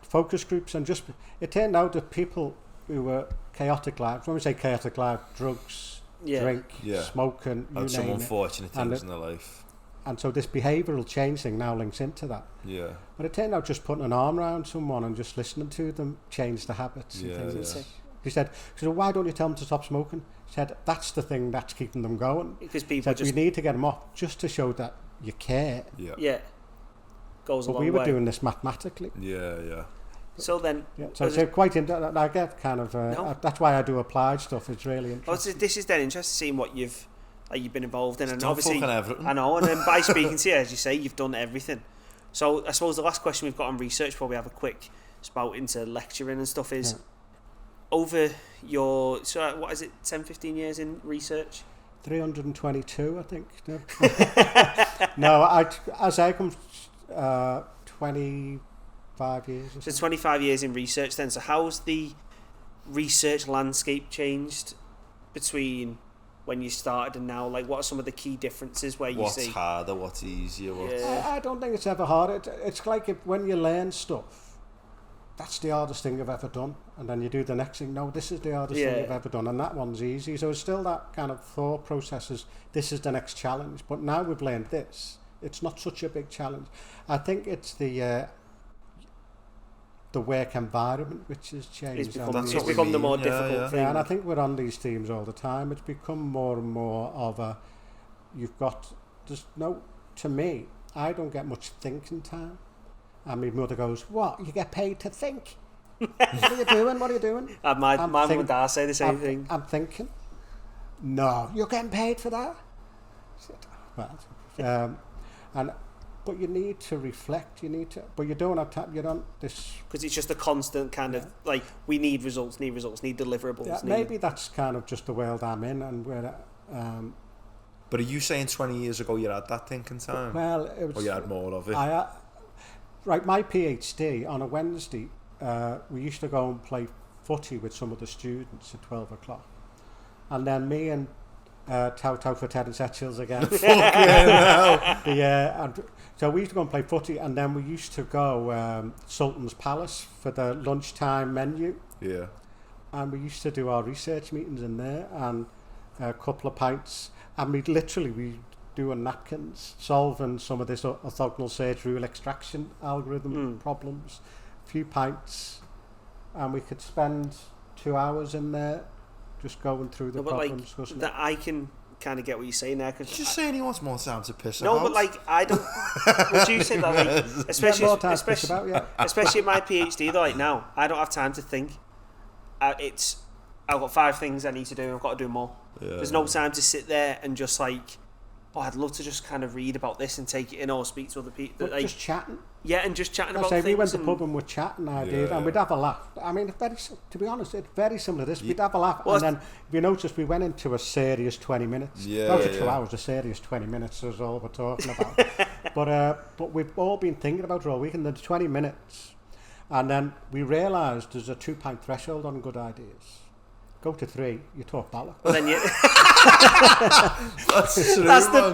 Speaker 2: focus groups, and just it turned out that people who were chaotic lives, when we say chaotic life, drugs, drink, smoking, you name
Speaker 3: some
Speaker 2: it,
Speaker 3: unfortunate things in their life.
Speaker 2: And so this behavioural change thing now links into that.
Speaker 3: Yeah.
Speaker 2: But it turned out just putting an arm around someone and just listening to them changed the habits and things. He said, why don't you tell them to stop smoking? He said, that's the thing that's keeping them going.
Speaker 1: Because people
Speaker 2: we need to get them off just to show that you care.
Speaker 1: Yeah. Goes a long way.
Speaker 2: But we were doing this mathematically.
Speaker 3: Yeah.
Speaker 1: So then...
Speaker 2: Yeah, so it's quite... I get kind of... that's why I do applied stuff. It's really interesting.
Speaker 1: This is then interesting, seeing what you've been involved in. And obviously,
Speaker 3: everything.
Speaker 1: I know, and then by speaking to you, as you say, you've done everything. So I suppose the last question we've got on research, before we have a quick spout into lecturing and stuff, is... Over your, so what is it, 10-15 years in research?
Speaker 2: 322, I think. No, as I come 25 years.
Speaker 1: So 25 years in research then. So how's the research landscape changed between when you started and now? Like, what are some of the key differences where you see...
Speaker 3: What's harder, what's easier?
Speaker 2: I don't think it's ever hard. It's like when you learn stuff, that's the hardest thing I've ever done, and then you do the next thing, no, this is the hardest thing I've ever done, and that one's easy. So it's still that kind of thought process is, this is the next challenge, but now we've learned this, it's not such a big challenge. I think it's the work environment which has changed.
Speaker 1: It's become the more difficult thing.
Speaker 2: Yeah, and I think we're on these themes all the time. It's become more and more of a, to me, I don't get much thinking time. And my mother goes, what? You get paid to think? What are you doing? What are you doing?
Speaker 1: My mum and dad say the same thing.
Speaker 2: I'm thinking, no, you're getting paid for that? But you need to reflect, but you don't have time, you don't,
Speaker 1: because it's just a constant kind of, like, we need results, need deliverables.
Speaker 2: Yeah, maybe that's kind of just the world I'm in, and where...
Speaker 3: but are you saying 20 years ago you had that thinking time?
Speaker 2: Well, it was...
Speaker 3: Or you had more of it?
Speaker 2: Right, my PhD, on a Wednesday, we used to go and play footy with some of the students at 12 o'clock. And then me and Tau for Ted and Setchills again. So we used to go and play footy, and then we used to go Sultan's Palace for the lunchtime menu.
Speaker 3: Yeah.
Speaker 2: And we used to do our research meetings in there, and a couple of pints. And we doing napkins, solving some of this orthogonal search rule extraction algorithm problems, a few pints, and we could spend 2 hours in there just going through the problems.
Speaker 1: That I can kind of get what you're saying there. Cause
Speaker 3: just saying he wants more time to piss
Speaker 1: about.
Speaker 3: No,
Speaker 1: but like, I don't... Would you say that? Like, especially in my PhD, though, like now, I don't have time to think. I've got 5 things I need to do, I've got to do more. There's no time to sit there and just like... I'd love to just kind of read about this and take it in or speak to other people.
Speaker 2: Like, just chatting.
Speaker 1: Yeah, and just chatting about things.
Speaker 2: We went to the pub and we're chatting, and we'd have a laugh. I mean, to be honest, it's very similar to this. We'd have a laugh, and then, if you notice, we went into a serious 20 minutes. Not 2 hours, a serious 20 minutes is all we're talking about. But we've all been thinking about it all week, and there's 20 minutes. And then we realised there's a 2-pint threshold on good ideas. Go to 3, you talk bollocks.
Speaker 1: Well, then you...
Speaker 3: That's true,
Speaker 1: that's the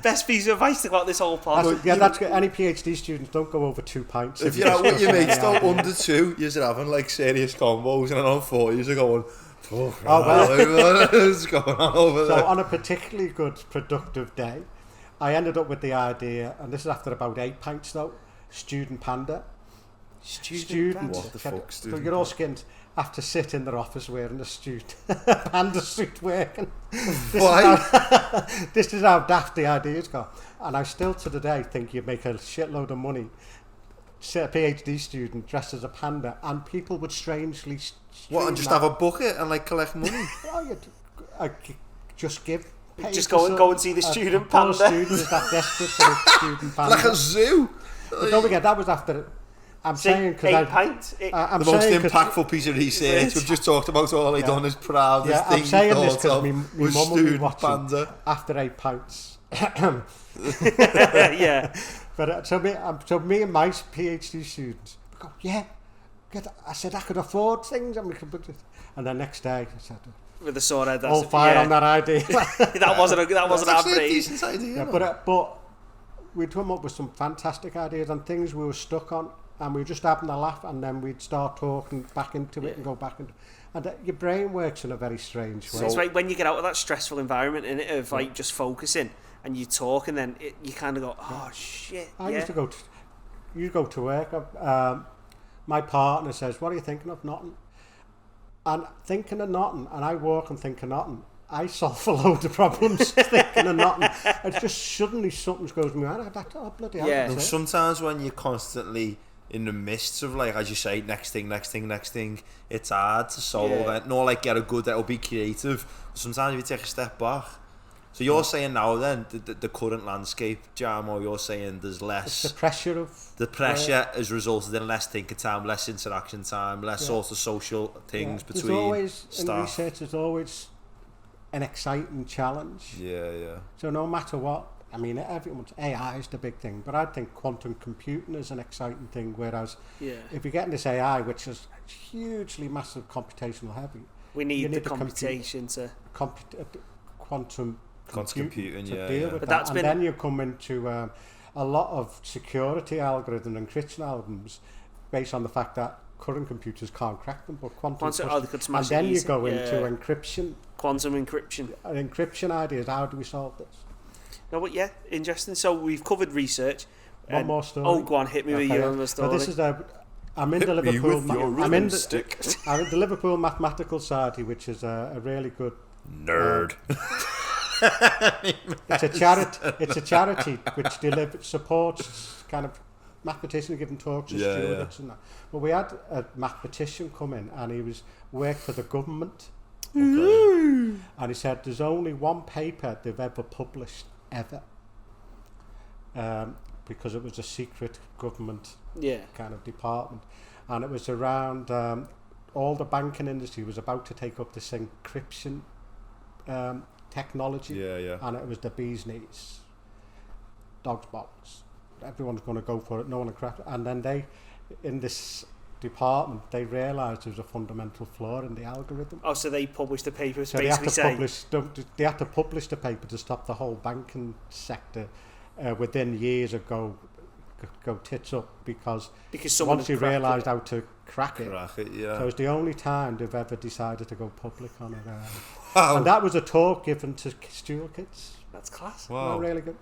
Speaker 1: best piece of advice about this whole podcast.
Speaker 2: That's any PhD students don't go over 2 pints.
Speaker 3: If you're out with your mates, don't under 2, you're having like serious combos, and on 4 you're going, what's going on over there?
Speaker 2: So on a particularly good productive day, I ended up with the idea, and this is after about 8 pints though, student panda.
Speaker 1: Student.
Speaker 3: What the fuck,
Speaker 2: So
Speaker 3: student?
Speaker 2: you're all skinned, have to sit in their office wearing a student panda suit working.
Speaker 3: Why?
Speaker 2: This is how daft the ideas go. And I still to the day think you make a shitload of money, a PhD student dressed as a panda, and people would strangely
Speaker 3: What, and just have a bucket and like collect money?
Speaker 2: Just give.
Speaker 1: Just go and see the student panda.
Speaker 2: Student is that desperate for a student panda.
Speaker 3: Like a zoo?
Speaker 2: But don't forget, that was after. I'm saying because
Speaker 3: I'm the most impactful piece of research. We've just talked about all he done is proudest thing.
Speaker 2: I'm saying this because my mum will be watching
Speaker 3: panda.
Speaker 2: after 8 pints.
Speaker 1: Yeah.
Speaker 2: But so me and my PhD students go, I said I could afford things and we could book it. And the next day I said,
Speaker 1: with the sore head,
Speaker 2: all fire on that idea.
Speaker 1: that wasn't a
Speaker 3: decent idea.
Speaker 2: Yeah, but we'd come up with some fantastic ideas and things we were stuck on, and we were just having a laugh, and then we'd start talking back into it and go back into, and your brain works in a very strange way.
Speaker 1: So it's like when you get out of that stressful environment in it of like just focusing and you talk, and then you kind of go, oh shit.
Speaker 2: I used to go to work. My partner says, "What are you thinking of?" Nothing. And thinking of nothing, and I walk and think of nothing. I solve a load of problems thinking of nothing. It's just suddenly something goes in my head. Oh, bloody hell.
Speaker 1: Yeah.
Speaker 3: No, sometimes when you're constantly in the midst of, like, as you say, next thing, it's hard to solve it. Nor like get a good, or be creative. Sometimes if you take a step back. So you're saying now then, the current landscape, Jarmo, you're saying there's less...
Speaker 2: It's the pressure of...
Speaker 3: The pressure has resulted in less thinking time, less interaction time, less sort of social things between
Speaker 2: always,
Speaker 3: staff.
Speaker 2: in research, there's always an exciting challenge.
Speaker 3: Yeah.
Speaker 2: So no matter what, I mean, everyone's AI is the big thing, but I think quantum computing is an exciting thing, whereas if you're getting this AI, which is hugely massive computational heavy...
Speaker 1: We need the computation to...
Speaker 2: Quantum computing to
Speaker 3: deal
Speaker 2: with that. And then you come into a lot of security algorithm and encryption algorithms based on the fact that current computers can't crack them, but quantum and then you go into encryption,
Speaker 1: quantum encryption,
Speaker 2: encryption ideas. How do we solve this?
Speaker 1: No, but interesting. So we've covered research.
Speaker 2: One more story.
Speaker 1: Oh, go on, hit me with your story.
Speaker 2: So this is I'm in the Liverpool. I'm in the Liverpool Mathematical Society, which is a really good
Speaker 3: nerd.
Speaker 2: It's a charity which supports kind of mathematicians giving talks to students and that. But we had a mathematician come in and he worked for the government. Okay. And he said there's only one paper they've ever published ever. Because it was a secret government kind of department. And it was around all the banking industry was about to take up this encryption technology, and it was the bee's knees, dog's box. Everyone's going to go for it. No one cracked it. And then they, in this department, they realised there was a fundamental flaw in the algorithm.
Speaker 1: Oh, so they published a paper.
Speaker 2: So they had to publish the paper to stop the whole banking sector within years ago go tits up because once you realised how to crack it. So it's the only time they've ever decided to go public on it. And that was a talk given to school kids.
Speaker 1: That's class.
Speaker 2: Wow. Really good.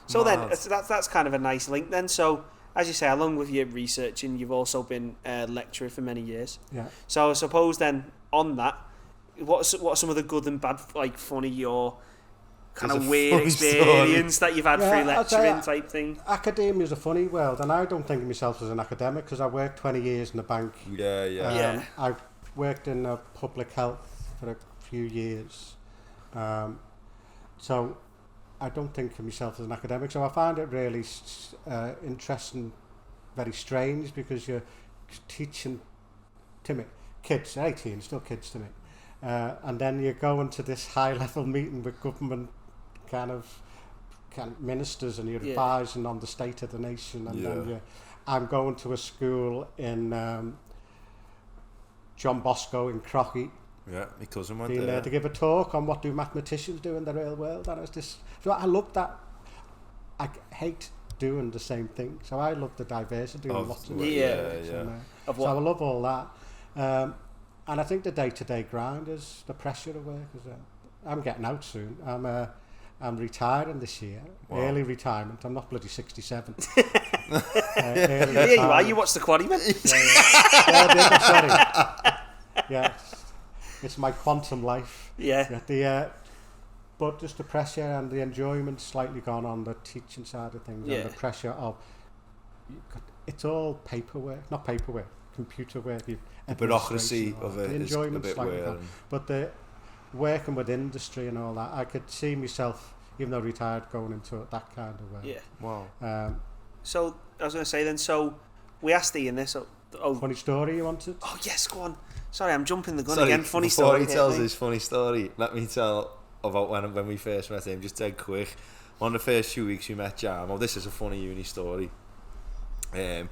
Speaker 1: So then that's kind of a nice link then. So as you say, along with your researching, you've also been a lecturer for many years.
Speaker 2: Yeah.
Speaker 1: So I suppose then on that, what are some of the good and bad, like funny or kind of weird experience that you've had through lecturing type thing?
Speaker 2: Academia is a funny world, and I don't think of myself as an academic because I worked 20 years in the bank. I've worked in public health for a few years, so I don't think of myself as an academic. So I find it really interesting, very strange, because you're teaching kids, 18, still kids to me, and then you go into this high-level meeting with government kind of ministers, and you're advising on the state of the nation, and then I'm going to a school in John Bosco in Crocky.
Speaker 3: Yeah, my cousin went
Speaker 2: there to give a talk on what do mathematicians do in the real world, and so I love that. I hate doing the same thing, so I love the diversity of lots of so I love all that, and I think the day-to-day grind is the pressure of work. I'm getting out soon. I'm retiring this year.
Speaker 3: Wow.
Speaker 2: Early retirement. I'm not bloody 67.
Speaker 1: Yeah, you are. You watch the Quarrymen.
Speaker 2: Sorry. Yeah, it's my quantum life.
Speaker 1: Yeah.
Speaker 2: But just the pressure and the enjoyment slightly gone on the teaching side of things, and the pressure of it's all paperwork, not paperwork, computer work.
Speaker 3: The bureaucracy of it
Speaker 2: the
Speaker 3: is a
Speaker 2: enjoyment
Speaker 3: bit
Speaker 2: slightly
Speaker 3: weird.
Speaker 2: gone. But the working with industry and all that, I could see myself, even though retired, going into that kind of work.
Speaker 1: Yeah.
Speaker 3: Wow.
Speaker 1: So I was going to say then. So we asked Ian this.
Speaker 2: Funny story you wanted?
Speaker 1: Oh yes, go on. Sorry, I'm jumping the gun again. Funny
Speaker 3: before
Speaker 1: story.
Speaker 3: Before he tells his funny story, let me tell about when we first met him, just dead quick. One of the first few weeks we met Jam. Oh, this is a funny uni story. In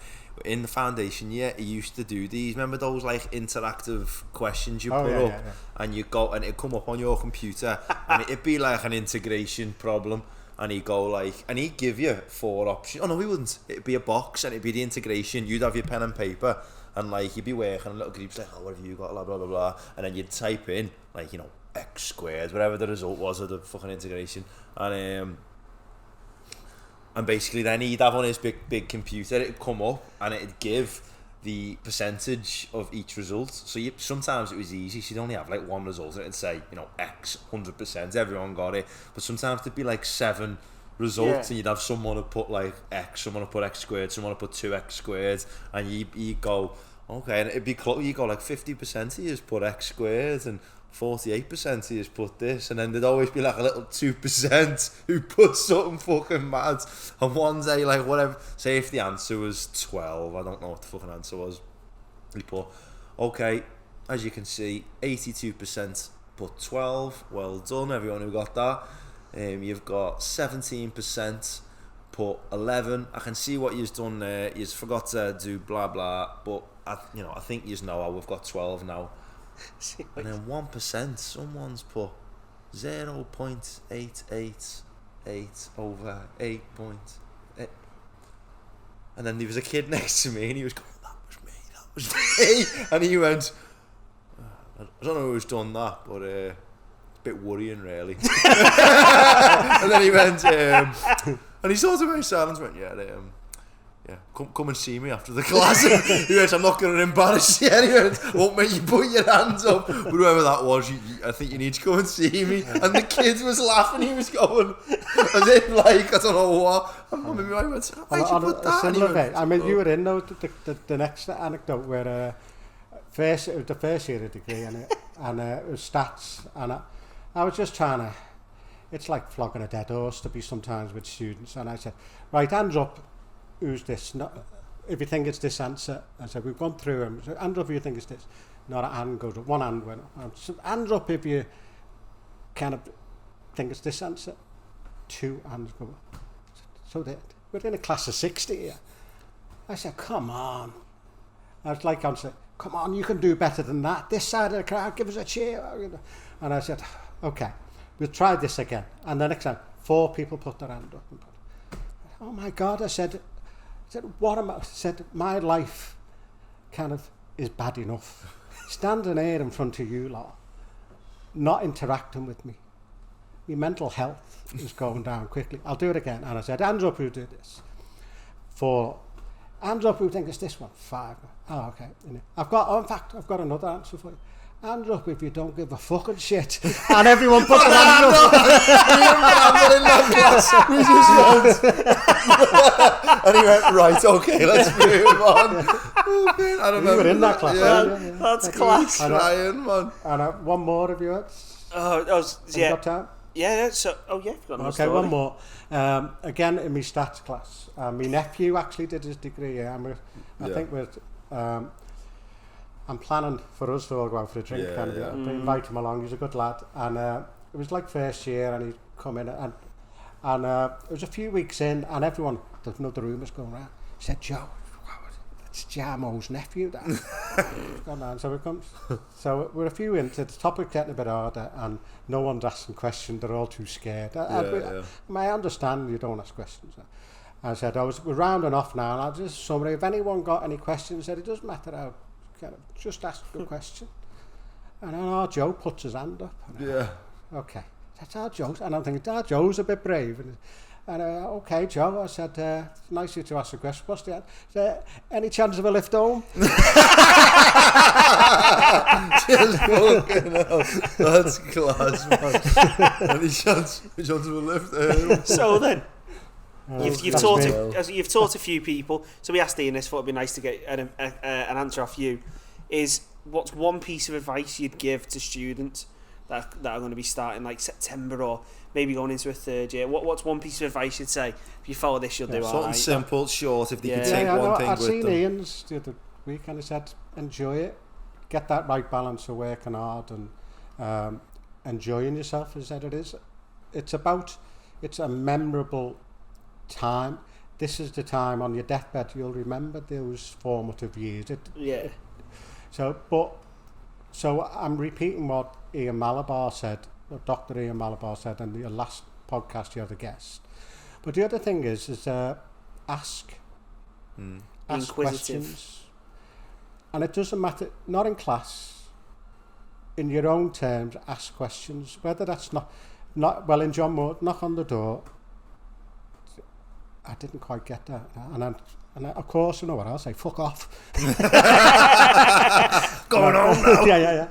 Speaker 3: the foundation year, he used to do these. Remember those like interactive questions you put up, and you go and it'd come up on your computer, and it'd be like an integration problem. And he'd go like, and he'd give you 4 options. Oh no, he wouldn't. It'd be a box, and it'd be the integration. You'd have your pen and paper, and like you'd be working, and little groups like, oh, what have you got? Blah blah blah blah. And then you'd type in like, you know, x squared, whatever the result was of the fucking integration, and basically then he'd have on his big computer, it'd come up and it'd give the percentage of each result. So sometimes it was easy, so you'd only have like one result and it'd say, you know, X 100%, everyone got it. But sometimes there'd be like 7 results, and you'd have someone who put like X, someone who put X squared, someone who put 2X squared, and you go, okay, and it'd be close. You go like 50% of you put X squared, and 48% of you put this, and then there'd always be like a little 2% who put something fucking mad. And one day, like whatever, say if the answer was 12, I don't know what the fucking answer was, he put, okay, as you can see, 82% put 12, well done everyone who got that. You've got 17% put 11. I can see what you've done there. You've forgot to do blah blah, but I think you know how we've got 12 now. And then 1%, someone's put 0.888 over 8.8. And then there was a kid next to me, and he was going, that was me. And he went, I don't know who's done that, but it's a bit worrying, really. And then he went, and he sort of very silent, went, come and see me after the class. He went, I'm not going to embarrass you. And he went, won't make you put your hands up. But whoever that was, I think you need to come and see me. And the kid was laughing. He was going, as if like, I don't know what. And Mum and I went, why'd you put that?
Speaker 2: Similar way. I mean, you were in though, the next anecdote where it was the first year of degree, and it was stats. And I was just trying to, it's like flogging a dead horse to be sometimes with students. And I said, right, hands up. Who's this? Not, if you think it's this answer. I said, we've gone through them. So, hands up if you think it's this. Not a hand goes up. One hand went up. So, hands up if you kind of think it's this answer. 2 hands go up. So we're in a class of 60 here. I said, come on. I was like, I'm saying, come on, you can do better than that. This side of the crowd, give us a cheer. And I said, okay, we'll try this again. And the next time, 4 people put their hand up. And put, oh my God, I said, what am I? I said, my life kind of is bad enough. Standing here in front of you lot, not interacting with me. My mental health is going down quickly. I'll do it again. And I said, hands up who did this. 4. Hands up who think it's this one. 5. Oh, okay. I've got another answer for you. Hands up if you don't give a fucking shit. And everyone put their hands up.
Speaker 3: And he went, right, okay, let's move on. I don't know.
Speaker 2: You were in that class.
Speaker 1: Yeah. That's class.
Speaker 3: Trying, man.
Speaker 2: And one more of you had?
Speaker 1: Yeah.
Speaker 2: Got time?
Speaker 1: Yeah, so, you've got another story.
Speaker 2: One more. Again, in my stats class, my nephew actually did his degree. I think I'm planning for us to all go out for a drink. Invite him along. He's a good lad. And it was like first year, and he'd come in, and it was a few weeks in, and everyone, there's no rumours going around. He said, Joe, it's Jarmo's nephew. So it comes. So we're a few into the topic getting a bit harder, and no one's asking questions. They're all too scared. I understand you don't ask questions. I said, we're rounding off now, and I'll just summary. If anyone got any questions, said it doesn't matter how. Kind of just ask a question. And Joe puts his hand up. Okay. That's our Joe's. And I'm thinking, our Joe's a bit brave. And okay, Joe, I said, nice of you to ask a question. What's that? Any chance of a lift home?
Speaker 3: Just fucking hell. That's class, man. Any chance of a lift home?
Speaker 1: So then, you've taught a few people. So we asked Ian this, thought it'd be nice to get an answer off you. Is what's one piece of advice you'd give to students that are going to be starting like September or maybe going into a third year? What's one piece of advice you'd say? If you follow this, you'll do all
Speaker 3: something
Speaker 1: right.
Speaker 3: simple, short. If they could take one thing
Speaker 2: I'd
Speaker 3: with
Speaker 2: seen
Speaker 3: them.
Speaker 2: Ian's the other week and he said, enjoy it. Get that right balance of working hard and enjoying yourself. He said it is. It's a memorable time. This is the time on your deathbed you'll remember those formative years. So I'm repeating what Ian Malabar said, what Dr Ian Malabar said in the last podcast you had a guest. But the other thing is ask questions. And it doesn't matter, not in class, in your own terms, ask questions. Whether that's not well, in John Moore, knock on the door. I didn't quite get that. And of course, you know what I'll say, fuck off.
Speaker 3: Going on now.
Speaker 2: Yeah.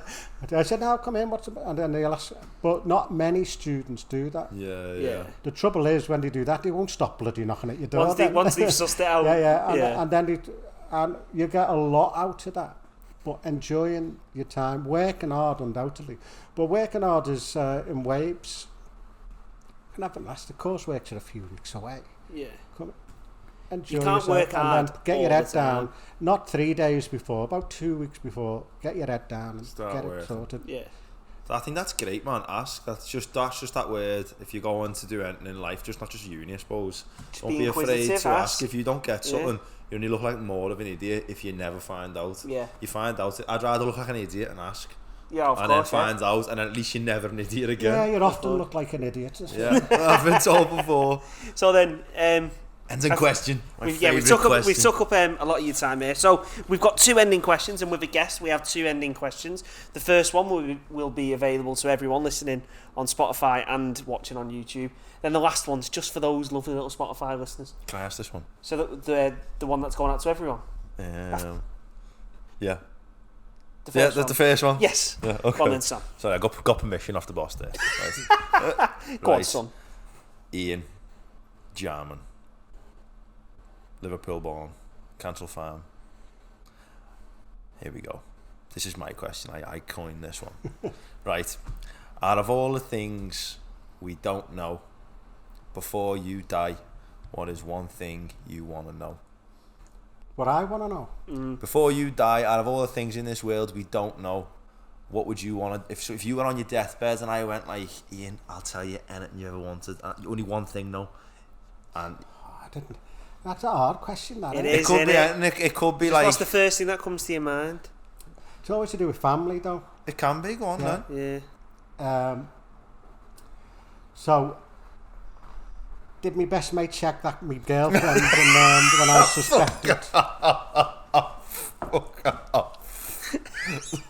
Speaker 2: I said, no, come in, and then they'll ask. But not many students do that.
Speaker 3: Yeah.
Speaker 2: The trouble is, when they do that, they won't stop bloody knocking at your door.
Speaker 1: Once they've sussed it out.
Speaker 2: And then and you get a lot out of that. But enjoying your time, working hard undoubtedly. But working hard is in waves. You can have the course works are a few weeks away.
Speaker 1: Yeah.
Speaker 2: Enjoy
Speaker 1: you can't
Speaker 2: yourself
Speaker 1: work hard.
Speaker 2: And then get your head down. Not 3 days before, about 2 weeks before. Get your head down and get it sorted.
Speaker 1: Yeah.
Speaker 3: I think that's great, man. Ask. That's just that word. If you're going to do anything in life, just not just uni, I suppose. Don't be afraid to ask. If you don't get something, you only look like more of an idiot if you never find out.
Speaker 1: Yeah.
Speaker 3: You find out. I'd rather look like an idiot and ask.
Speaker 1: Yeah, of course.
Speaker 3: And then find out, and at least you're never an idiot again.
Speaker 2: Yeah, you often look like an idiot.
Speaker 3: Yeah, I've been told before.
Speaker 1: So then,
Speaker 3: ending question.
Speaker 1: We've took up a lot of your time here. So we've got 2 ending questions, and with a guest, we have 2 ending questions. The first one will be available to everyone listening on Spotify and watching on YouTube. Then the last one's just for those lovely little Spotify listeners.
Speaker 3: Can I ask this one?
Speaker 1: So the one that's going out to everyone.
Speaker 3: Yeah.
Speaker 1: That's
Speaker 3: the first one?
Speaker 1: Yes.
Speaker 3: Yeah, okay.
Speaker 1: Go on then, Sam.
Speaker 3: Sorry, I got permission off the boss there. Right.
Speaker 1: Go on, son.
Speaker 3: Ian Jarman. Liverpool born. Cancel Farm. Here we go. This is my question. I coined this one. Right. Out of all the things we don't know, before you die, what is one thing you want to know?
Speaker 2: What I want to know?
Speaker 3: Before you die, out of all the things in this world we don't know, what would you want to... If you were on your deathbed and I went like, Ian, I'll tell you anything you ever wanted. Only one thing, no. And
Speaker 2: I didn't... That's a hard question, that.
Speaker 1: It
Speaker 3: could be anything. It could be like...
Speaker 1: What's the first thing that comes to your mind?
Speaker 2: It's always to do with family, though.
Speaker 3: It can be. Go on, then.
Speaker 1: Yeah.
Speaker 2: So, did my best mate check that my girlfriend when I suspected?
Speaker 3: Fuck off.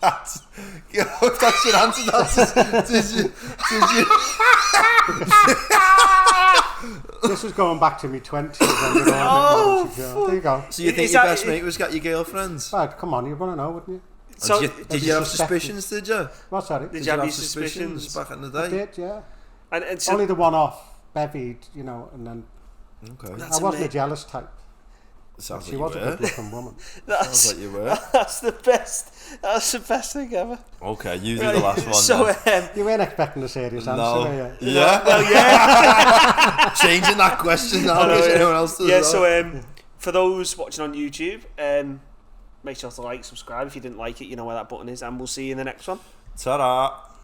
Speaker 3: That's your answer. Did you?
Speaker 2: This was going back to me 20s. There you go.
Speaker 3: So you think your best mate was got your girlfriends?
Speaker 2: Right, come on, you want to know, wouldn't you?
Speaker 3: So, did you have suspicions, did you?
Speaker 2: What's that?
Speaker 1: Did you have suspicions
Speaker 3: back in the day?
Speaker 2: I did, yeah.
Speaker 1: And so,
Speaker 2: only the one off, bevied, and then...
Speaker 3: Okay.
Speaker 2: I wasn't a jealous type.
Speaker 3: Sounds
Speaker 2: she
Speaker 3: like
Speaker 2: was a good-looking woman.
Speaker 3: Sounds like you were.
Speaker 1: That's the best thing ever.
Speaker 3: Okay, you do the last one.
Speaker 1: So,
Speaker 2: you weren't expecting a serious answer, were you?
Speaker 3: Yeah.
Speaker 1: Well, yeah.
Speaker 3: Changing that question now because anyone else does.
Speaker 1: Yeah. So, for those watching on YouTube, make sure to like, subscribe. If you didn't like it, you know where that button is, and we'll see you in the next one.
Speaker 3: Ta-da.